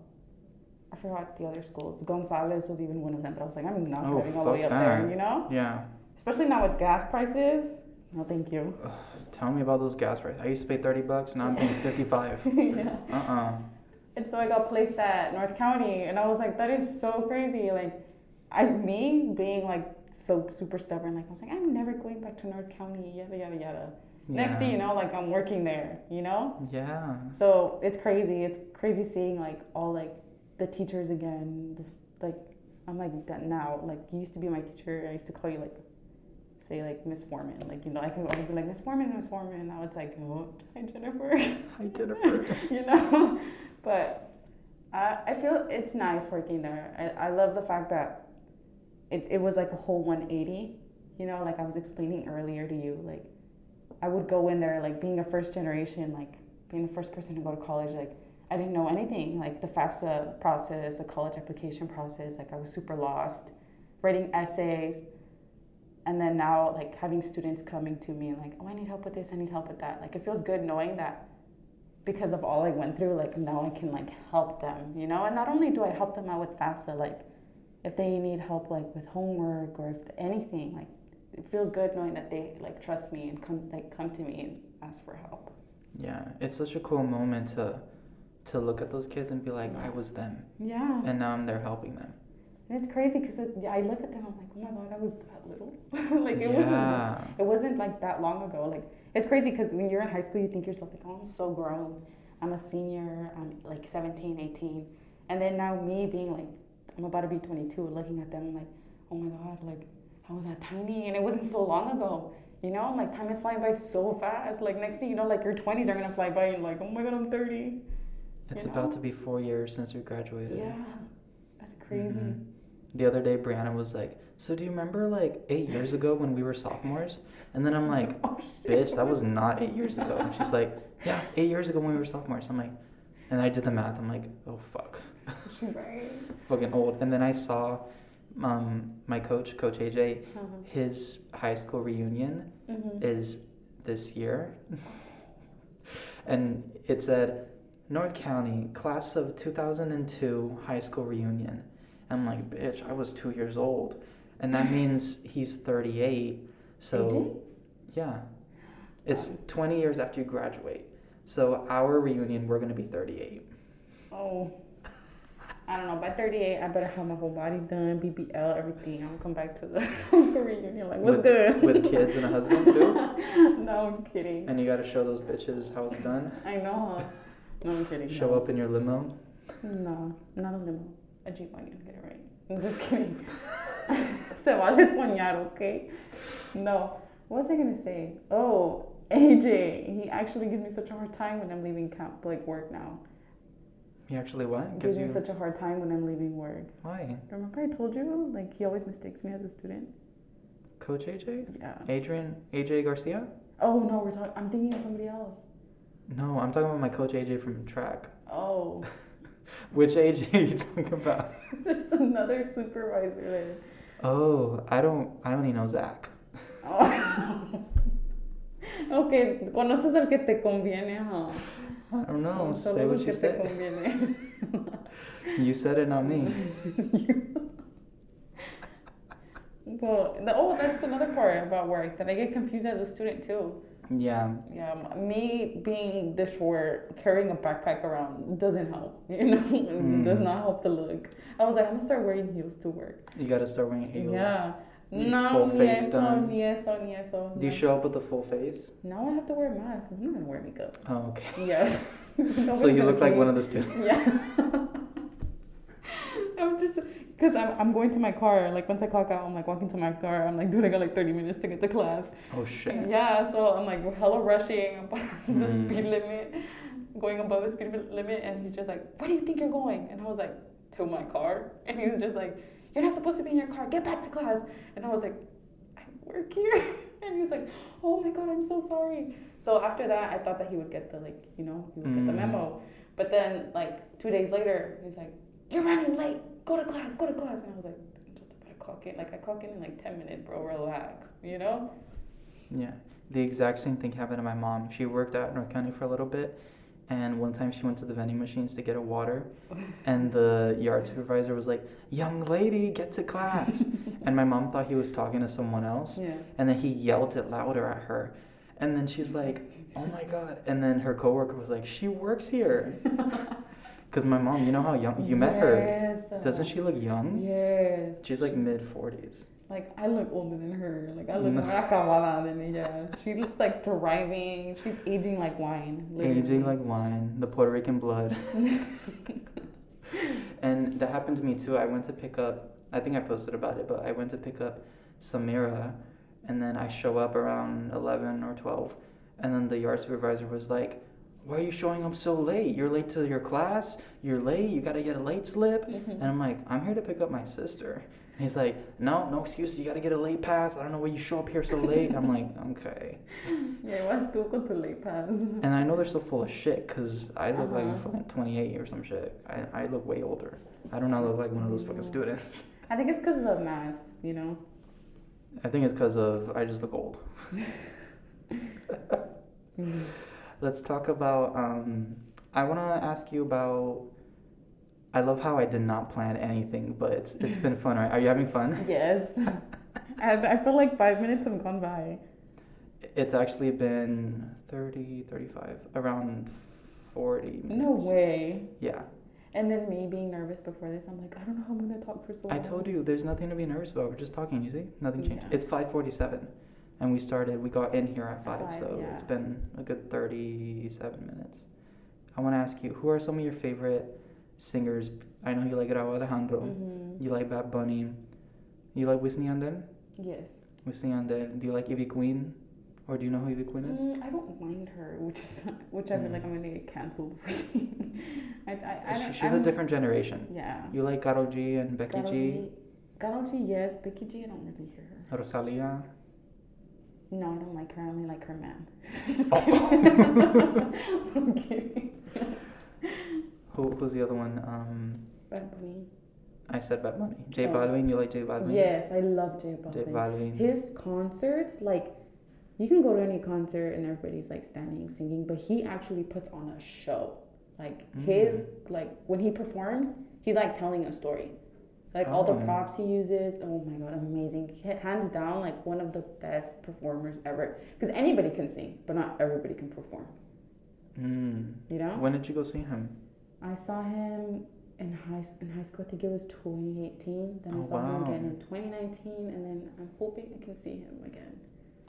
I forgot the other schools. Gonzales was even one of them, but I was like, I'm not driving all the way up there, you know? Yeah. Especially now with gas prices. No, thank you. Tell me about those gas prices. I used to pay $30, now I'm paying $55. Yeah. And so I got placed at North County, and I was like, that is so crazy. Like, me being like so super stubborn, like I was like, I'm never going back to North County, yada yada yada. Yeah. Next thing you know, like I'm working there, you know? Yeah. So it's crazy. It's crazy seeing like all like the teachers again. This like I'm like that now. Like you used to be my teacher. I used to call you like say like Miss Foreman. Like you know, I could be like Miss Foreman, Miss Foreman. Now it's like, oh, hi Jennifer. Hi Jennifer. You know. But I feel it's nice working there. I love the fact that it was like a whole 180, you know, like I was explaining earlier to you, like I would go in there, like being a first generation, like being the first person to go to college, like I didn't know anything, like the FAFSA process, the college application process, like I was super lost, writing essays, and then now like having students coming to me like, oh, I need help with this, I need help with that. Like it feels good knowing that because of all I went through, like now I can like help them, you know? And not only do I help them out with FAFSA, like if they need help like with homework or if anything, like it feels good knowing that they like trust me and come to me and ask for help. Yeah, it's such a cool moment to look at those kids and be like, I was them. Yeah. And now I'm there helping them. And it's crazy because I look at them, I'm like, oh my God, I was that little. Like, it wasn't like that long ago. Like, it's crazy because when you're in high school, you think yourself like, oh, I'm so grown. I'm a senior. I'm like 17, 18. And then now me being like, I'm about to be 22, looking at them, I'm like, oh my God, like, how was that tiny? And it wasn't so long ago. You know, like, time is flying by so fast. Like, next thing you know, like, your 20s are going to fly by and like, oh my God, I'm 30. It's about to be 4 years since we graduated. Yeah, that's crazy. Mm-hmm. The other day, Brianna was like, so do you remember like 8 years ago when we were sophomores? And then I'm like, oh, bitch, that was not 8 years ago. And she's like, yeah, 8 years ago when we were sophomores. I'm like, and I did the math. I'm like, oh, fuck. She's right. Fucking old. And then I saw my coach AJ, his high school reunion is this year. And it said, North County, class of 2002 high school reunion. I'm like, bitch, I was 2 years old. And that means he's 38. So, AJ? Yeah. It's 20 years after you graduate. So our reunion, we're going to be 38. Oh. I don't know. By 38, I better have my whole body done, BBL, everything. I'm going to come back to the high school reunion. Like, what's good? With kids and a husband, too? No, I'm kidding. And you got to show those bitches how it's done? I know. No, I'm kidding. Show up in your limo? No, not a limo. A G-Wagon, get it right. I'm just kidding. Se vale soñar, okay? No. What was I going to say? Oh, AJ. He actually gives me such a hard time when I'm leaving camp, like work now. He actually what? Gives me such a hard time when I'm leaving work. Why? Remember I told you? Like, he always mistakes me as a student. Coach AJ? Yeah. AJ Garcia? Oh, no, I'm thinking of somebody else. No, I'm talking about my coach AJ from track. Oh. Which AJ are you talking about? There's another supervisor there. Oh, I don't even know Zach. Oh. Okay, conoces al que te conviene, huh? I don't know. Say what you said. You said it, not me. Well, that's another part about work that I get confused as a student too. Yeah. Yeah, me being this short, carrying a backpack around doesn't help. You know, it does not help the look. I was like, I'm gonna start wearing heels to work. You gotta start wearing heels. Yeah. No, full face done. Ni eso. Do you show up with a full face? Now I have to wear a mask. I'm not gonna wear makeup. Oh, okay. Yeah. So you look like one of the students. Yeah. I'm just, because I'm going to my car. Like, once I clock out, I'm like walking to my car. I'm like, dude, I got like 30 minutes to get to class. Oh, shit. Yeah, so I'm like hella rushing above the speed limit, going above the speed limit. And he's just like, where do you think you're going? And I was like, to my car. And he was just like, you're not supposed to be in your car. Get back to class. And I was like, I work here. And he was like, oh my God, I'm so sorry. So after that, I thought that he would get the, like, you know, he would get the memo. But then, like, 2 days later, he was like, you're running late. Go to class. And I was like, I'm just about to clock in. Like, I clock in like 10 minutes, bro. Relax, you know? Yeah. The exact same thing happened to my mom. She worked at North County for a little bit. And one time she went to the vending machines to get a water. And the yard supervisor was like, young lady, get to class. And my mom thought he was talking to someone else. Yeah. And then he yelled it louder at her. And then she's like, oh my God. And then her coworker was like, she works here. Because my mom, you know how young, you met her. Doesn't she look young? Yes. She's like mid-40s. Like, I look older than her. Like, I look more acabada than ella. She looks like thriving. She's aging like wine. Literally. Aging like wine. The Puerto Rican blood. And that happened to me too. I went to pick up, I think I posted about it, but I went to pick up Samira. And then I show up around 11 or 12. And then the yard supervisor was like, why are you showing up so late? You're late to your class. You're late. You got to get a late slip. And I'm like, I'm here to pick up my sister. And he's like, no excuse. You got to get a late pass. I don't know why you show up here so late. I'm like, okay. Yeah, what's tu con tu late pass? And I know they're so full of shit because I look like I'm fucking 28 or some shit. I look way older. I do not look like one of those fucking students. I think it's because of the masks, you know? I think it's because of I just look old. Let's talk about, I want to ask you about, I love how I did not plan anything, but it's been fun, right? Are you having fun? Yes. I feel like 5 minutes have gone by. It's actually been 30, 35, around 40 minutes. No way. Yeah. And then me being nervous before this, I'm like, I don't know how I'm going to talk for so long. I told you, there's nothing to be nervous about. We're just talking, you see? Nothing changed. Yeah. It's 5:47. And we got in here at 5, so yeah. It's been a good 37 minutes. I want to ask you, who are some of your favorite singers? I know you like Raúl Alejandro. Mm-hmm. You like Bad Bunny. You like Whitney Yandel? Yes. Whitney Yandel. Do you like Ivy Queen? Or do you know who Ivy Queen is? I don't mind her, which I feel like I'm going to get canceled for saying. She's a different generation. Yeah. You like Karol G and Becky G? Karol G, yes. Becky G, I don't really hear her. Rosalia? No, I don't like her. I only like her man. Just kidding. I'm kidding. Who's the other one? Bad Bunny. I said Bad Bunny. J Balvin, you like J Balvin? Yes, I love J Balvin. J Balvin. His concerts, like, you can go to any concert and everybody's like standing singing, but he actually puts on a show. Like his, like when he performs, he's like telling a story. Like all the props he uses, oh my god, amazing. Hands down, like one of the best performers ever. Because anybody can sing, but not everybody can perform. You know? When did you go see him? I saw him in high school. I think it was 2018. Then I saw him again in 2019, and then I'm hoping I can see him again.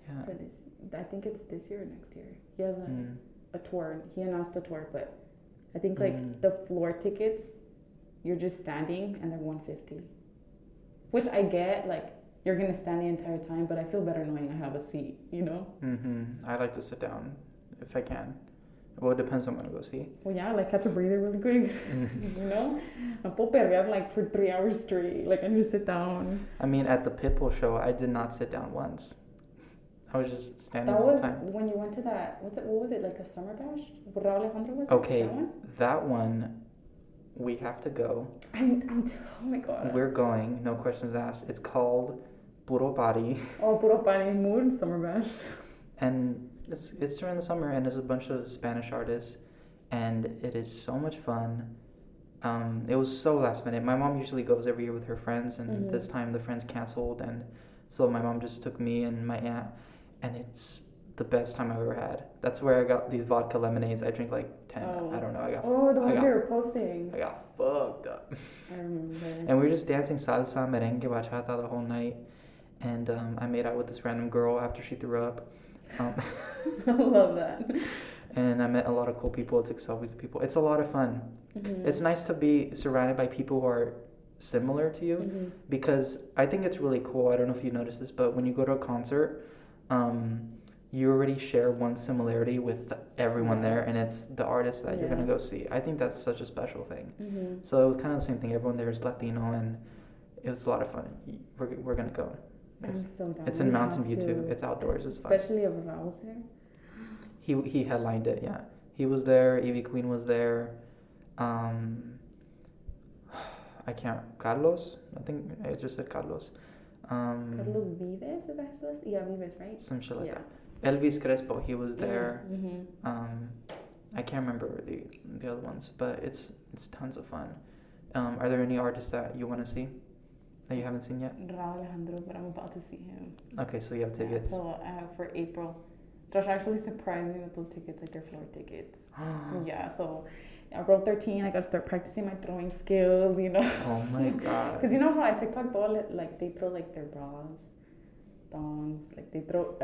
Yeah. For this, I think it's this year or next year. He has a tour. He announced a tour, but I think like the floor tickets, you're just standing and they're $150, which I get. Like you're gonna stand the entire time, but I feel better knowing I have a seat. You know. I like to sit down if I can. Well, it depends on what I'm gonna go see. Well, yeah, like catch a breather really quick. You know, I puedo perrear like for 3 hours straight. Like I just sit down. I mean, at the Pitbull show, I did not sit down once. I was just standing all the time. That was when you went to that. What was it, like a summer bash? What Raúl Alejandro was? Okay, that one? That one, we have to go. Oh my god. We're going. No questions asked. It's called Puro Party. Oh, Puro Party Mood Summer Bash. And it's during the summer, and there's a bunch of Spanish artists, and it is so much fun. It was so last minute. My mom usually goes every year with her friends, and this time the friends canceled, and so my mom just took me and my aunt, and it's the best time I've ever had. That's where I got these vodka lemonades. I drink like 10. I don't know. The ones you were posting. I got fucked up. I remember. And we were just dancing salsa, merengue, bachata the whole night, and I made out with this random girl after she threw up. I love that. And I met a lot of cool people, took selfies with people. It's a lot of fun. It's nice to be surrounded by people who are similar to you, because I think it's really cool. I don't know if you noticed this, but when you go to a concert, you already share one similarity with everyone there, and it's the artist that you're going to go see. I think that's such a special thing. So it was kind of the same thing. Everyone there is Latino, and it was a lot of fun. We're going to go. It's in Mountain View too. It's outdoors. It's fun. Especially if Raul's there. He headlined it. Yeah, he was there. Ivy Queen was there. I can't. Carlos. I think I just said Carlos. Carlos Vives. Is that his list? Yeah, Vives, right? Some shit like that. Elvis Crespo. He was there. I can't remember the other ones, but it's tons of fun. Are there any artists that you want to see that you haven't seen yet? Raúl Alejandro, but I'm about to see him. Okay, so you have tickets. So I have for April. Josh actually surprised me with those tickets, like their floor tickets. Yeah, so April 13, I got to start practicing my throwing skills, you know. Oh my god. Because you know how at TikTok, they throw like their bras, thongs, like they throw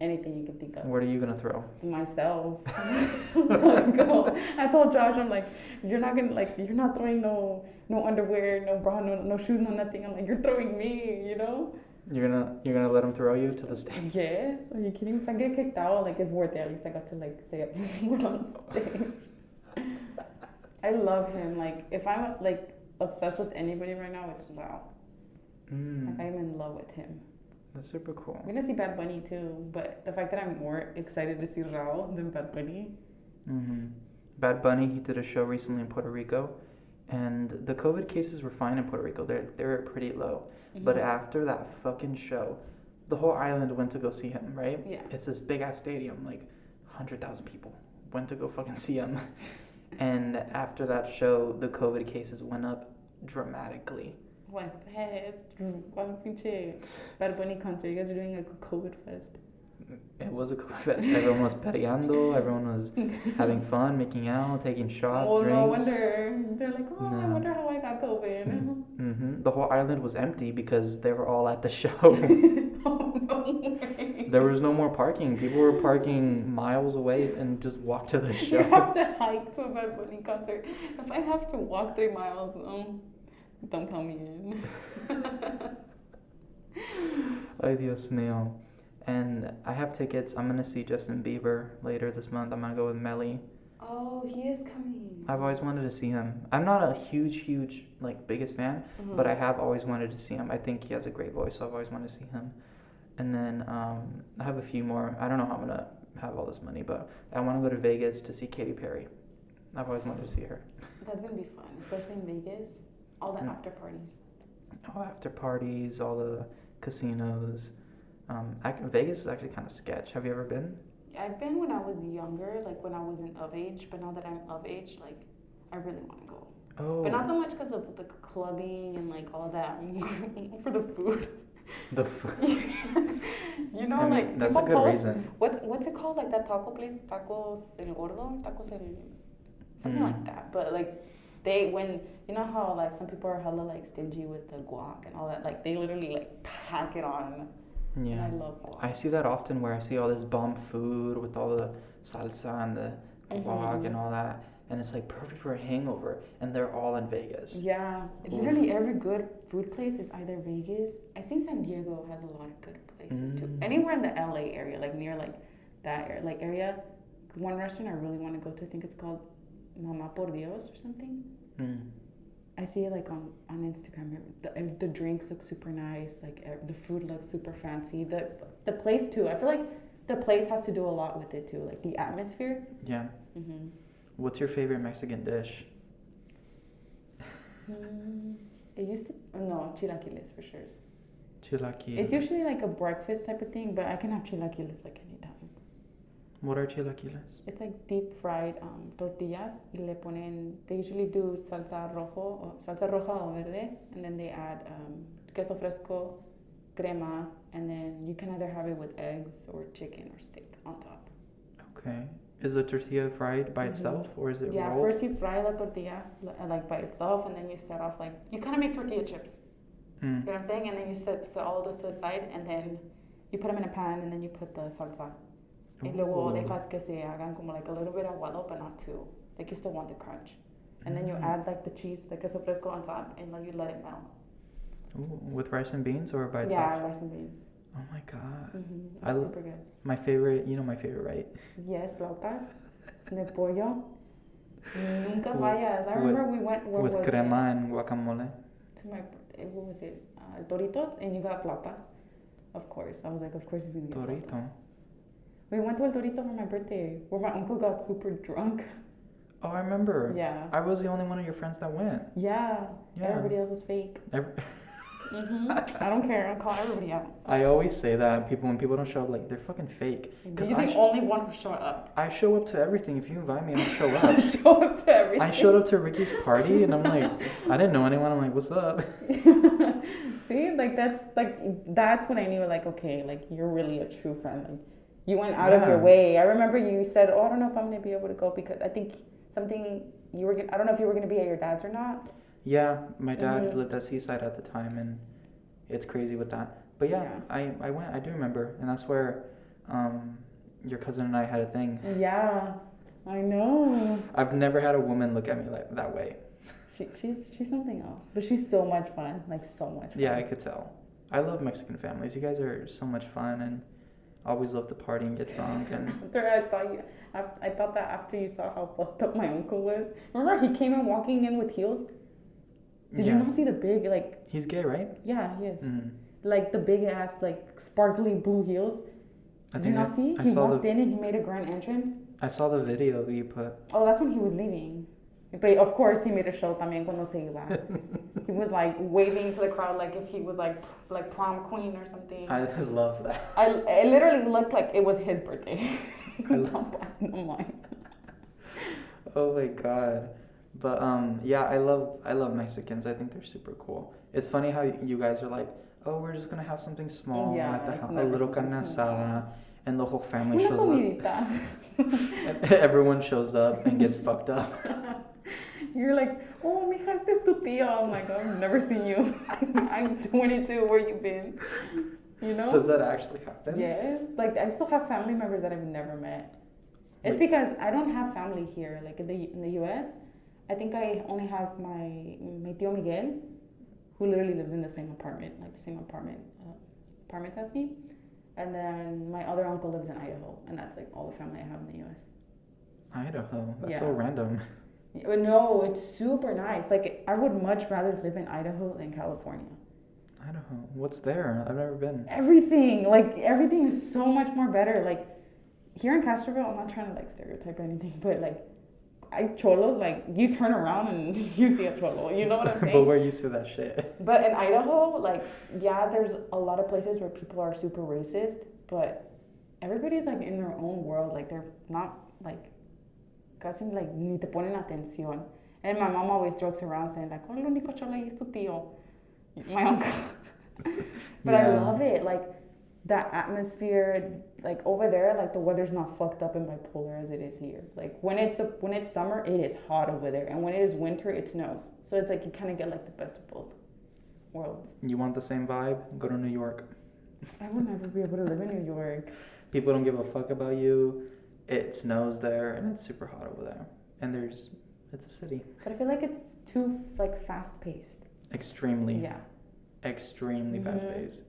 anything you can think of. What are you gonna throw? Myself. I told Josh, I'm like, you're not throwing no underwear, no bra, no shoes, no nothing. I'm like, you're throwing me, you know. You're gonna let him throw you to the stage? Yes. Are you kidding? If I get kicked out, like it's worth it. At least I got to like say it more on stage. I love him. Like if I'm like obsessed with anybody right now, it's Raul. Like I'm in love with him. That's super cool. I'm gonna see Bad Bunny too, but the fact that I'm more excited to see Raul than Bad Bunny. Bad Bunny, he did a show recently in Puerto Rico, and the COVID cases were fine in Puerto Rico. They're pretty low. But after that fucking show, the whole island went to go see him, right? Yeah. It's this big ass stadium, like 100,000 people went to go fucking see him. And after that show, the COVID cases went up dramatically. What? Bad Bunny concert. You guys are doing a COVID fest. It was a cool fest. Everyone was periando. Everyone was having fun, making out, taking shots, drinks. No wonder. They're like, oh, no. I wonder how I got COVID. Mm-hmm. The whole island was empty because they were all at the show. Oh, no way. There was no more parking. People were parking miles away and just walked to the show. You have to hike to a Bad Bunny concert. If I have to walk 3 miles, don't count me in. Ay, Dios mío. And I have tickets. I'm going to see Justin Bieber later this month. I'm going to go with Melly. Oh, he is coming. I've always wanted to see him. I'm not a huge, like, biggest fan, but I have always wanted to see him. I think he has a great voice, so I've always wanted to see him. And then I have a few more. I don't know how I'm going to have all this money, but I want to go to Vegas to see Katy Perry. I've always wanted to see her. That's going to be fun, especially in Vegas. All the after parties. All after parties, all the casinos. Vegas is actually kind of sketch. Have you ever been? I've been when I was younger, like when I wasn't of age, but now that I'm of age, like I really want to go. Oh. But not so much because of the clubbing and like all that, for the food. The food. You know, I mean, like that's a good reason. What's it called? Like that taco place, Tacos El Gordo, something like that. But like when you know how like some people are hella like stingy with the guac and all that, like they literally like pack it on. Yeah, and I love guac. I see that often where I see all this bomb food with all the salsa and the guac and all that, and it's like perfect for a hangover, and they're all in Vegas. Yeah, literally every good food place is either Vegas. I think San Diego has a lot of good places too. Anywhere in the LA area, like near like that area, one restaurant I really want to go to. I think it's called Mama por Dios or something. I see it like on Instagram. The drinks look super nice. Like the food looks super fancy. The place too. I feel like the place has to do a lot with it too. Like the atmosphere. Yeah. What's your favorite Mexican dish? It used to chilaquiles for sure. Chilaquiles. It's usually like a breakfast type of thing, but I can have chilaquiles like anytime. What are chilaquiles? It's like deep fried tortillas. Y le ponen. They usually do salsa roja o verde, and then they add queso fresco, crema, and then you can either have it with eggs or chicken or steak on top. Okay. Is the tortilla fried by itself, or is it rolled? Yeah, first you fry the tortilla like by itself, and then you set off like you kind of make tortilla chips. You know what I'm saying? And then you set all of those to the side, and then you put them in a pan, and then you put the salsa. Y luego dejas que se hagan como like a little bit aguado, but not too. Like you still want the crunch. And then you add like the cheese, the queso fresco on top, and like you let it melt. Ooh, with rice and beans or by itself? Yeah, rice and beans. Oh my god. It's super good. My favorite, you know my favorite, right? Yes, flautas de pollo. Nunca fallas. I remember we went with crema and guacamole. To my, what was it? Doritos, and you got flautas. Of course. I was like, of course he's going to get Dorito. flautas. We went to El Dorito for my birthday, where my uncle got super drunk. Oh, I remember. Yeah. I was the only one of your friends that went. Yeah. Everybody else is fake. I don't care. I'll call everybody out. I always say that when people don't show up, like they're fucking fake. Because you're the only one who showed up. I show up to everything. If you invite me, I'll show up. Show up to everything. I showed up to Ricky's party, and I'm like, I didn't know anyone. I'm like, what's up? See, like that's when I knew, like, okay, like you're really a true friend. Like you went out of your way. I remember you said, oh, I don't know if I'm gonna be able to go because I think something you were. I don't know if you were gonna be at your dad's or not. Yeah, my dad lived at Seaside at the time, and it's crazy with that. But yeah. I went. I do remember, and that's where your cousin and I had a thing. Yeah, I know. I've never had a woman look at me like that way. She's something else, but she's so much fun, like so much fun. Yeah, I could tell. I love Mexican families. You guys are so much fun, and always love to party and get drunk. And I thought that after you saw how fucked up my uncle was. Remember, he came in walking in with heels. Did you not see the big, like... He's gay, right? Yeah, he is. Like, the big-ass, like, sparkly blue heels. Did you not see? He walked in and he made a grand entrance. I saw the video you put. Oh, that's when he was leaving. But, of course, he made a show también cuando se iba. He was, like, waving to the crowd like if he was, like prom queen or something. I love that. It literally looked like it was his birthday. I'm like... Oh, my God. But yeah, I love Mexicans. I think they're super cool. It's funny how you guys are like, oh, we're just gonna have something small at the house, a little carne asada, and the whole family Una shows comidita. up. Everyone shows up and gets fucked up. You're like, oh, mija, este es tu tío. I'm like, oh, I've never seen you. I'm 22. Where you been? You know? Does that actually happen? Yes. Like, I still have family members that I've never met. It's because I don't have family here. Like, in the U.S., I think I only have my tío Miguel, who literally lives in the same apartment, apartment as me. And then my other uncle lives in Idaho, and that's like all the family I have in the U.S. Idaho? That's so random. But no, it's super nice. Like, I would much rather live in Idaho than California. Idaho? What's there? I've never been. Everything is so much more better. Like, here in Castroville, I'm not trying to like stereotype or anything, but like, cholos, like, you turn around and you see a cholo. You know what I'm saying? But we're used to that shit. But in Idaho, like, yeah, there's a lot of places where people are super racist, but everybody's like in their own world. Like, they're not like, casi like ni te ponen atención. And my mom always jokes around saying like, oh, el único cholo ahí es tu tío, my uncle. But I love it. Like, that atmosphere, like over there, like the weather's not fucked up and bipolar as it is here. Like when it's summer, it is hot over there, and when it is winter, it snows. So it's like you kind of get like the best of both worlds. You want the same vibe? Go to New York. I would never be able to live in New York. People don't give a fuck about you. It snows there, and it's super hot over there. And it's a city. But I feel like it's too like fast paced. Extremely. Yeah. Extremely fast paced.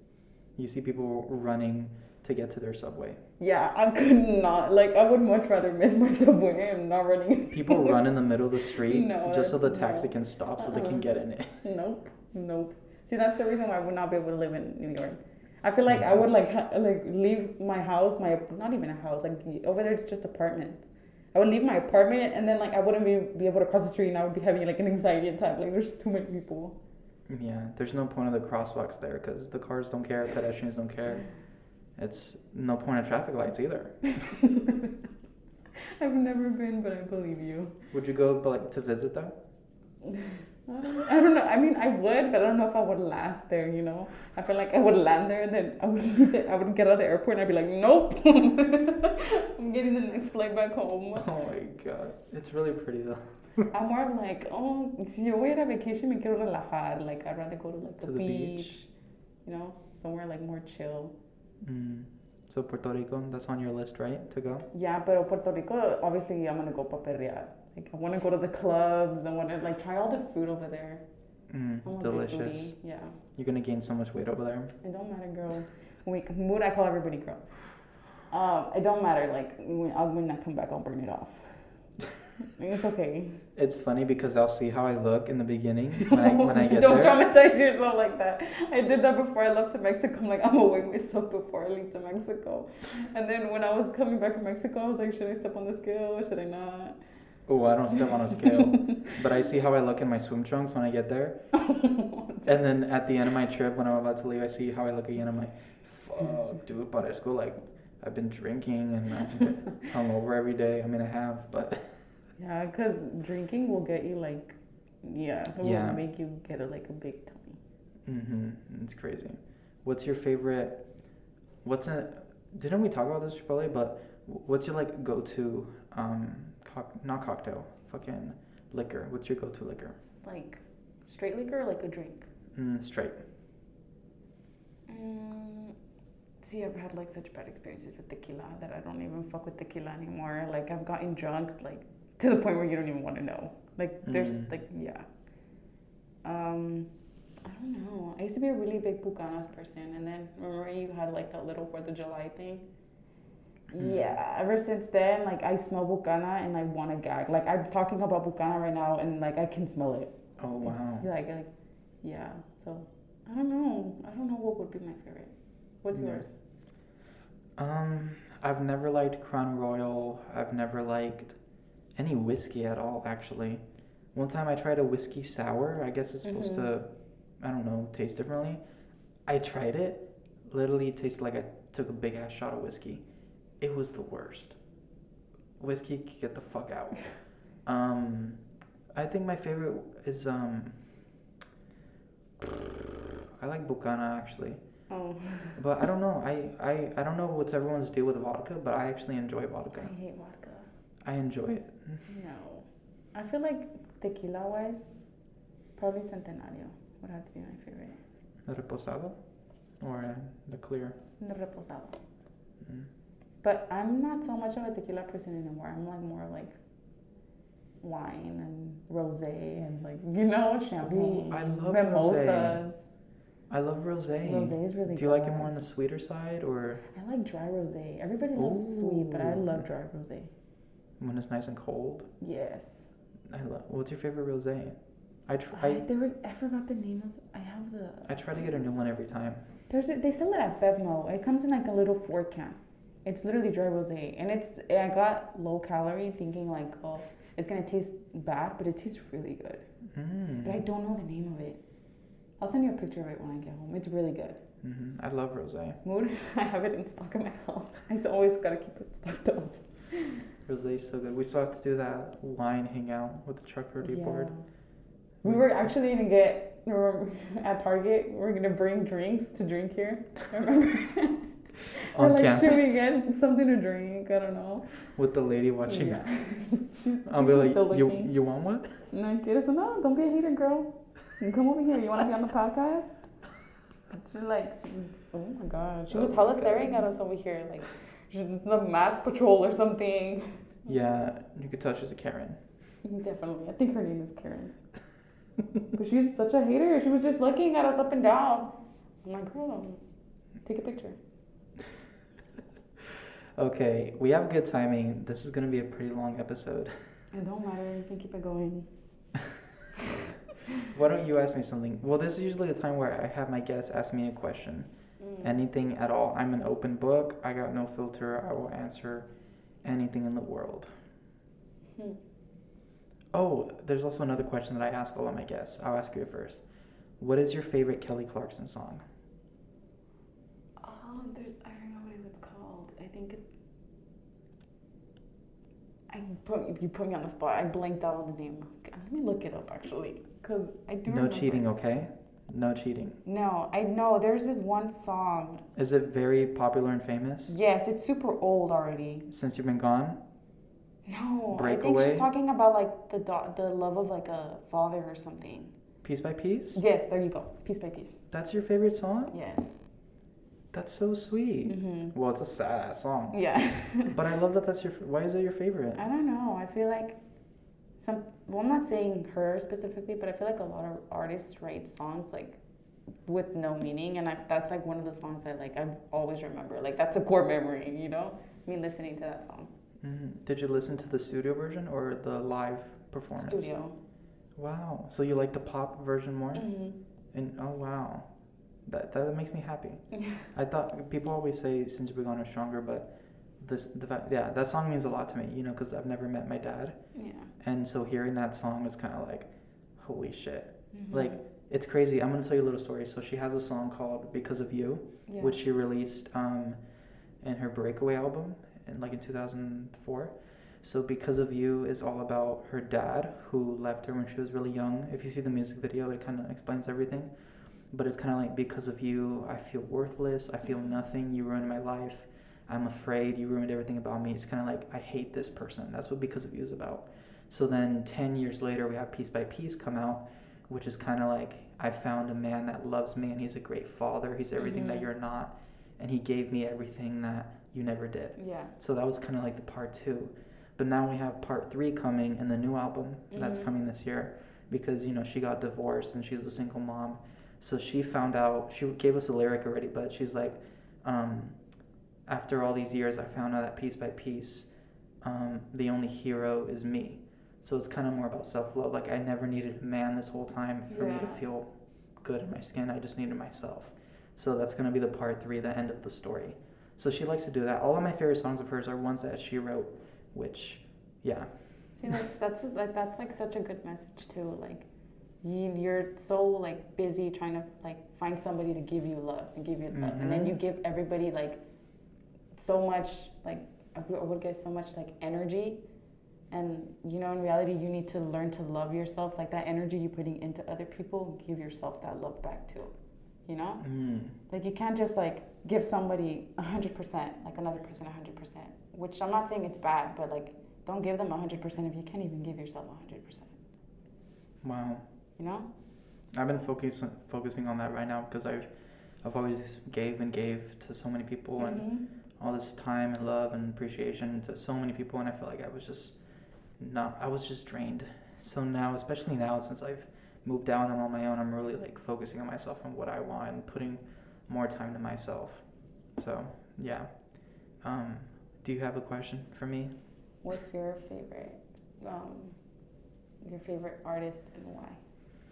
You see people running to get to their subway. Yeah, I could not. Like, I would much rather miss my subway and not running. People run in the middle of the street just so the taxi can stop so they can get in it. Nope. See, that's the reason why I would not be able to live in New York. I feel like I would like leave my house, not even a house, like over there it's just apartments. I would leave my apartment and then like I wouldn't be able to cross the street and I would be having like an anxiety attack. Like, there's too many people. Yeah, there's no point of the crosswalks there because the cars don't care, pedestrians don't care. It's no point of traffic lights either. I've never been, but I believe you. Would you go like to visit that? I don't know. I mean, I would, but I don't know if I would last there, you know? I feel like I would land there and then I would get out of the airport and I'd be like, nope. I'm getting the next flight back home. Oh my God. It's really pretty though. I'm more of like, si yo voy a ir a vacation, me quiero relajar. Like, I'd rather go to like the beach, you know, somewhere like more chill. So Puerto Rico, that's on your list, right, to go? Yeah, but Puerto Rico, obviously I'm going to go pa perrear. Like, I want to go to the clubs. I want to like try all the food over there. Delicious. Yeah. You're going to gain so much weight over there. It don't matter, girl. Mood, I call everybody girl. It don't matter. Like, when I come back, I'll burn it off. It's okay. It's funny because I'll see how I look in the beginning when I get Don't there. traumatize yourself like that. I did that before I left to Mexico. I'm like, I'm gonna weigh myself before I leave to Mexico. And then when I was coming back from Mexico, I was like, should I step on the scale or should I not? Oh, I don't step on a scale. But I see how I look in my swim trunks when I get there. And then at the end of my trip, when I'm about to leave, I see how I look again. I'm like, fuck, dude, parezco like I've been drinking and I'm hungover every day. I mean, I have, but... Yeah, because drinking will get you like, it will make you get a big tummy. It's crazy. What's your favorite? Didn't we talk about this, Chipotle? But what's your like go-to? Not cocktail, fucking liquor. What's your go-to liquor? Like straight liquor or like a drink? Straight. See, I've had like such bad experiences with tequila that I don't even fuck with tequila anymore. Like, I've gotten drunk like to the point where you don't even want to know. Like, there's like, I don't know. I used to be a really big Bucanas person, and then remember you had like that little 4th of July thing? Yeah, ever since then, like, I smell Bucana and I want to gag. Like, I'm talking about Bucana right now and like I can smell it. Oh wow. Yeah. So I don't know what would be my favorite. What's yours? I've never liked Crown Royal. I've never liked any whiskey at all, actually. One time I tried a whiskey sour. I guess it's supposed to, I don't know, taste differently. I tried it. Literally tasted like I took a big ass shot of whiskey. It was the worst. Whiskey, get the fuck out. I think my favorite is I like Bucana, actually. Oh. But I don't know. I don't know what's everyone's deal with vodka, but I actually enjoy vodka. I hate vodka. I enjoy it. No. I feel like tequila-wise, probably Centenario would have to be my favorite. The reposado? Or the clear? The reposado. Mm. But I'm not so much of a tequila person anymore. I'm like more like wine and rosé and like, you know, champagne. Ooh, I love mimosas. Rosé. I love rosé. Rosé is really good. Do you like it more on the sweeter side or? I like dry rosé. Everybody loves sweet, but I love dry rosé. When it's nice and cold? Yes. What's your favorite rosé? I forgot the name of. I try to get a new one every time. They sell it at Bevmo. It comes in like a little 4 can. It's literally dry rosé, and I got low calorie, thinking like, oh, it's gonna taste bad, but it tastes really good. But I don't know the name of it. I'll send you a picture of it when I get home. It's really good. I love rosé. Mood, I have it in stock in my house. I always gotta keep it stocked up. Rosé is so good. We still have to do that wine hangout with the charcuterie board. We were actually gonna get at Target. We're gonna bring drinks to drink here. Remember? Or like, campus. Should we get something to drink? I don't know. With the lady watching. Yeah. I'll be like, you want one? No, no, don't be a hater, girl. You come over here. You want to be on the podcast? Oh my god. She was hella staring at us over here, like the mass patrol or something. Yeah, you could tell she's a Karen. Definitely. I think her name is Karen. But she's such a hater. She was just looking at us up and down. I'm like, girl, take a picture. Okay, we have good timing. This is going to be a pretty long episode. It don't matter. You can keep it going. Why don't you ask me something? Well, this is usually the time where I have my guests ask me a question. Anything at all. I'm an open book. I got no filter. I will answer anything in the world. Oh, there's also another question that I ask all of my guests. I'll ask you it first. What is your favorite Kelly Clarkson song? I don't know what it was called. I think you put me on the spot. I blanked out on the name. Let me look it up actually, because I do. No cheating, okay? No cheating. No, I know. There's this one song. Is it very popular and famous? Yes, it's super old already. Since you've been gone? No, Breakaway? I think she's talking about like the love of like a father or something. Piece by Piece? Yes, there you go. Piece by Piece. That's your favorite song? Yes. That's so sweet. Mm-hmm. Well, it's a sad song. Yeah. But I love that that's why is that your favorite? I don't know. I feel like I'm not saying her specifically, but I feel like a lot of artists write songs like with no meaning, and that's like one of the songs I always remember. Like that's a core memory, you know? Me listening to that song. Mm-hmm. Did you listen to the studio version or the live performance? Studio. Wow. So you like the pop version more? Mm-hmm. And oh wow. That makes me happy. I thought people always say Since You've Been Gone are stronger, but that song means a lot to me, you know, because I've never met my dad. Yeah. And so hearing that song is kind of like, holy shit. Mm-hmm. Like, it's crazy. I'm going to tell you a little story. So she has a song called Because of You, which she released in her Breakaway album in 2004. So Because of You is all about her dad who left her when she was really young. If you see the music video, it kind of explains everything. But it's kind of like, because of you, I feel worthless. I feel nothing. You ruined my life. I'm afraid. You ruined everything about me. It's kind of like, I hate this person. That's what Because of You is about. So then 10 years later, we have Piece by Piece come out, which is kind of like, I found a man that loves me and he's a great father. He's everything that you're not. And he gave me everything that you never did. Yeah. So that was kind of like the part 2. But now we have part 3 coming in the new album that's coming this year because, you know, she got divorced and she's a single mom. So she found out, she gave us a lyric already, but she's like, after all these years, I found out that Piece by Piece, the only hero is me. So it's kind of more about self-love. Like, I never needed a man this whole time for me to feel good in my skin. I just needed myself. So that's going to be the part 3, the end of the story. So she likes to do that. All of my favorite songs of hers are ones that she wrote, which, yeah. See, that's like such a good message too. Like, you're so like busy trying to like find somebody to give you love and give you love, and then you give everybody like so much like I would get so much like energy, and you know in reality you need to learn to love yourself. Like that energy you're putting into other people, give yourself that love back too. you know? Like, you can't just, like, give somebody 100%, like another person 100%, which I'm not saying it's bad, but, like, don't give them 100% if you can't even give yourself 100%. Wow. You know? I've been focusing on that right now because I've always gave to so many people and all this time and love and appreciation to so many people, and I feel like I was just drained. So now, especially now, since I've moved out and I'm on my own, I'm really like focusing on myself and what I want and putting more time to myself. So yeah. Do you have a question for me? What's your favorite artist and why?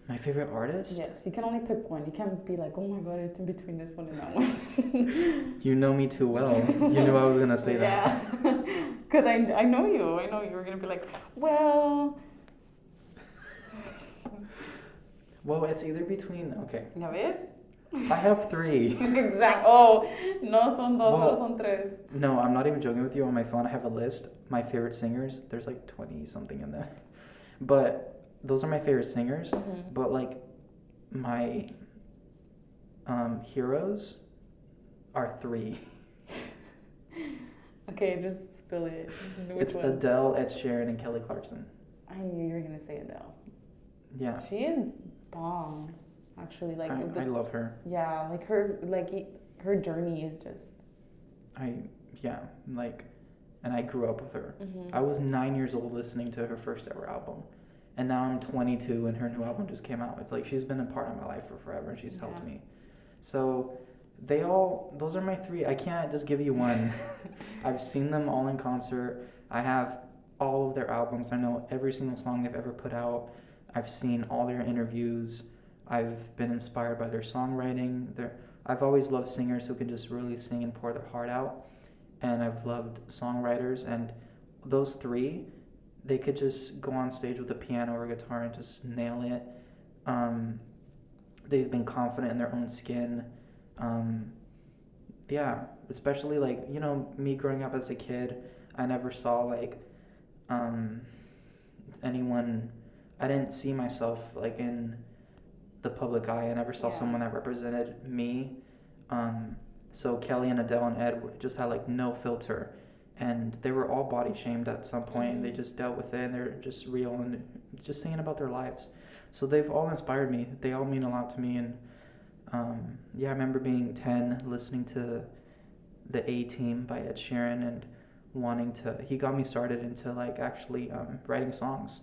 My favorite artist? Yes, you can only pick one. You can't be like, oh my god, it's in between this one and that one. You know me too well. You knew I was gonna say that. Yeah, because I know you. I know you were gonna be like, well. Well, it's either between. Okay. ¿Ya ves? I have 3. Exactly. Oh, no son dos, solo son tres. No, I'm not even joking with you. On my phone, I have a list. My favorite singers. There's like 20 something in there, but. Those are my favorite singers, but like my heroes are 3. Okay, just spill it. It's one? Adele, Ed Sheeran, and Kelly Clarkson. I knew you were gonna say Adele. Yeah. She is bomb, actually. Like I love her. Yeah, like her journey is just. And I grew up with her. I was 9 years old listening to her first ever album. And now I'm 22 and her new album just came out. It's like she's been a part of my life for forever and she's helped me. So those are my 3. I can't just give you one. I've seen them all in concert. I have all of their albums. I know every single song they've ever put out. I've seen all their interviews. I've been inspired by their songwriting. I've always loved singers who can just really sing and pour their heart out. And I've loved songwriters, and those 3, they could just go on stage with a piano or a guitar and just nail it. They've been confident in their own skin. Especially like, me growing up as a kid, I never saw like anyone, I didn't see myself like in the public eye. I never saw someone that represented me. So Kelly and Adele and Ed just had like no filter. And they were all body shamed at some point. They just dealt with it, and they're just real and just singing about their lives. So they've all inspired me. They all mean a lot to me. And I remember being 10, listening to the A-Team by Ed Sheeran and he got me started into like actually writing songs.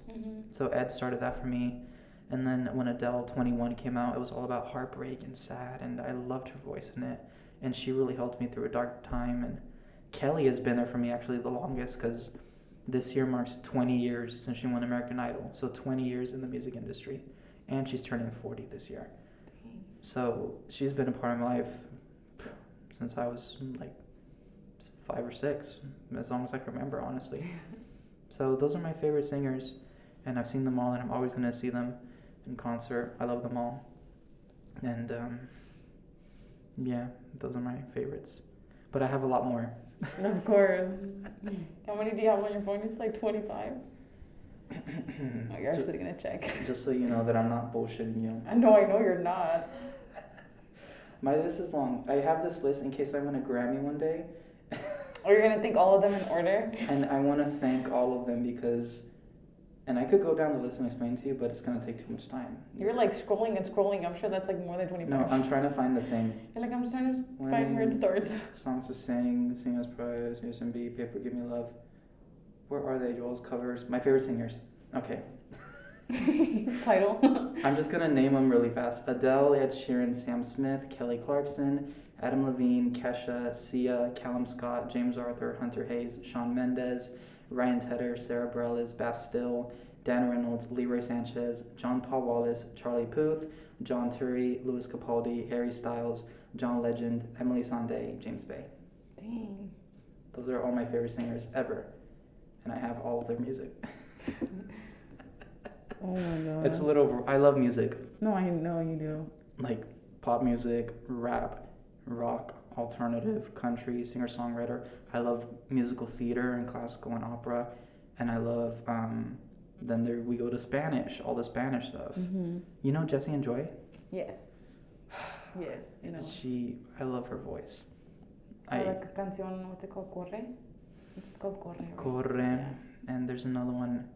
So Ed started that for me. And then when Adele 21 came out, it was all about heartbreak and sad, and I loved her voice in it. And she really helped me through a dark time. And Kelly has been there for me actually the longest, because this year marks 20 years since she won American Idol. So 20 years in the music industry. And she's turning 40 this year. So she's been a part of my life since I was like 5 or 6, as long as I can remember, honestly. So those are my favorite singers, and I've seen them all, and I'm always going to see them in concert. I love them all. And those are my favorites. But I have a lot more. Of course. How many do you have on your phone? It's like 25. You're actually going to check. Just so you know that I'm not bullshitting you. I know you're not. My list is long. I have this list in case I win a Grammy one day. Or you're going to think all of them in order? And I want to thank all of them because... And I could go down the list and explain to you, but it's going to take too much time. You're like scrolling and scrolling. I'm sure that's like more than 25. No, I'm trying to find the thing. You're like, I'm just trying to find where it starts. Songs to sing as prize, USMB, Paper, Give Me Love. Where are they? Joel's covers. My favorite singers. Okay. Title. I'm just going to name them really fast. Adele, Ed Sheeran, Sam Smith, Kelly Clarkson, Adam Levine, Kesha, Sia, Callum Scott, James Arthur, Hunter Hayes, Shawn Mendes, Ryan Tedder, Sarah Bareilles, Bastille, Dan Reynolds, Leroy Sanchez, John Paul Wallace, Charlie Puth, John Turi, Louis Capaldi, Harry Styles, John Legend, Emily Sandé, James Bay. Dang. Those are all my favorite singers ever. And I have all of their music. Oh my god. It's a little... I love music. No, I know you do. Like pop music, rap, rock, alternative, country, singer-songwriter. I love musical theater and classical and opera. And I love... then we go to Spanish, all the Spanish stuff. Mm-hmm. You know Jesse and Joy? Yes. Yes, you know. I love her voice. Like canción, what's it called? Corre? It's called Corre. Right? Corre. Yeah. And there's another one.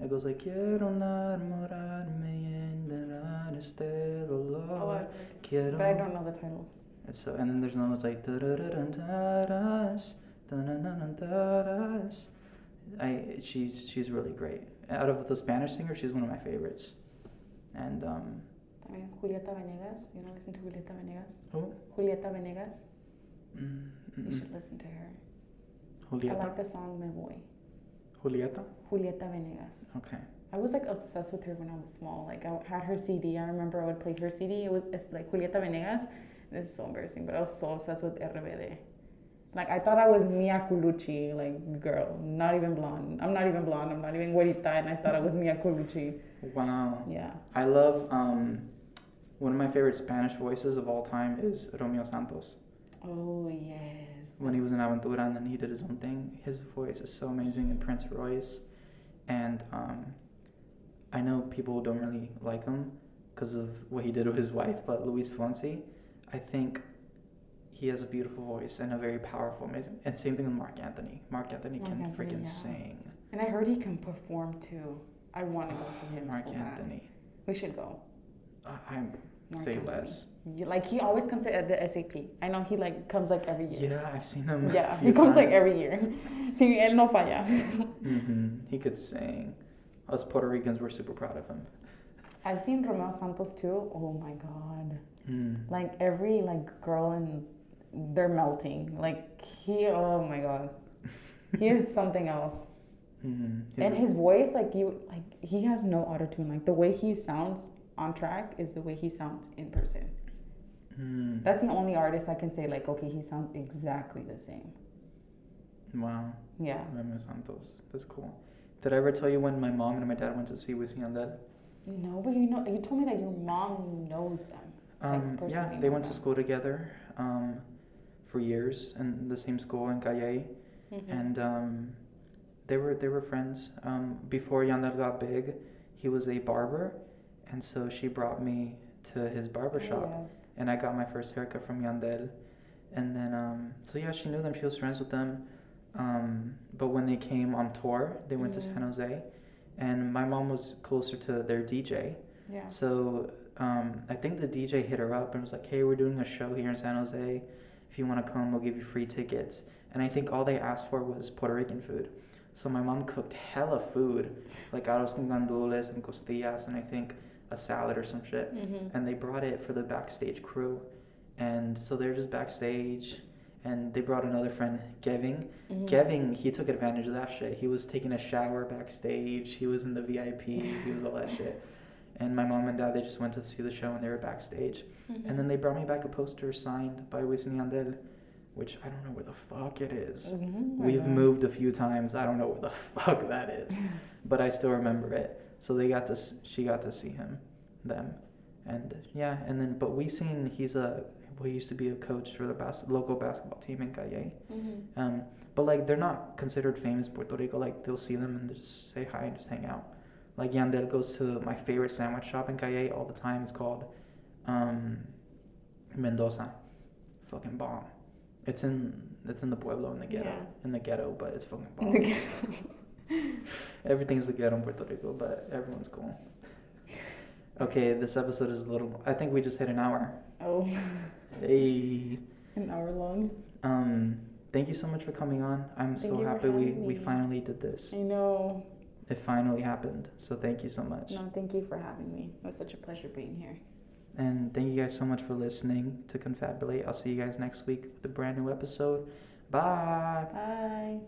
It goes like, quiero enamorarme y enterar este dolor. But I don't know the title. And then there's another that's like, she's really great. Out of the Spanish singers, she's one of my favorites. And También Julieta Venegas. You know, listen to Julieta Venegas. Who? Julieta Venegas. You should listen to her. Julieta. I like the song Me Voy. Julieta Venegas. Okay. I was like obsessed with her when I was small. Like I had her CD. I remember I would play her CD. It's like Julieta Venegas. This is so embarrassing, but I was so obsessed with RBD. Like I thought I was Mia Colucci, like girl, not even blonde. I'm not even blonde. I'm not even güerita, and I thought I was Mia Colucci. Wow. Yeah. I love one of my favorite Spanish voices of all time is Romeo Santos. Oh yes. When he was in Aventura and then he did his own thing, his voice is so amazing. And Prince Royce, and I know people don't really like him because of what he did with his wife, but Luis Fonsi, I think he has a beautiful voice and a very powerful, amazing. And same thing with Mark Anthony. Mark Anthony can freaking sing. And I heard he can perform too. I want to go see him. Mark so Anthony. Bad. We should go. Say less. Like he always comes at the SAP. I know he like comes like every year. Yeah, I've seen him. Yeah, he comes like every year. Sí, él no falla. He could sing. Us Puerto Ricans were super proud of him. I've seen Romeo Santos too. Oh my god. Like every like girl and they're melting. Like oh my god. He is something else. And his voice, he has no autotune. Like the way he sounds on track is the way he sounds in person. That's the only artist I can say like, okay, he sounds exactly the same. Wow. Yeah. Romeo Santos. That's cool. Did I ever tell you when my mom and my dad went to see Wisin and Yandel? No, but you told me that your mom knows them. Yeah, they went to school together for years in the same school in Calle. And they were friends. Before Yandel got big, he was a barber, and so she brought me to his barbershop, and I got my first haircut from Yandel. And then, she knew them, she was friends with them. But when they came on tour, they went to San Jose, and my mom was closer to their DJ. Yeah. So I think the DJ hit her up and was like, hey, we're doing a show here in San Jose. If you want to come, we'll give you free tickets. And I think all they asked for was Puerto Rican food. So my mom cooked hella food, like arroz con gandules and costillas, and I think a salad or some shit. And they brought it for the backstage crew. And so they're just backstage, and they brought another friend, Kevin. Kevin, he took advantage of that shit. He was taking a shower backstage. He was in the VIP. He was all that shit. And my mom and dad, they just went to see the show, and they were backstage. And then they brought me back a poster signed by Wisin Yandel, which I don't know where the fuck it is. We've moved a few times. I don't know where the fuck that is, but I still remember it. So she got to see them, and yeah. And then, but Wisin, he used to be a coach for the local basketball team in Calle. But like they're not considered famous in Puerto Rico. Like they'll see them and just say hi and just hang out. Like Yandel goes to my favorite sandwich shop in Calle all the time. It's called Mendoza. Fucking bomb. It's in the pueblo, in the ghetto. Yeah. In the ghetto, but it's fucking bomb. Everything's the ghetto in Puerto Rico, but everyone's cool. Okay, this episode is I think we just hit an hour. Oh. Hey. An hour long. Thank you so much for coming on. I'm so happy we finally did this. I know. It finally happened. So thank you so much. No, thank you for having me. It was such a pleasure being here. And thank you guys so much for listening to Confabulate. I'll see you guys next week with a brand new episode. Bye. Bye.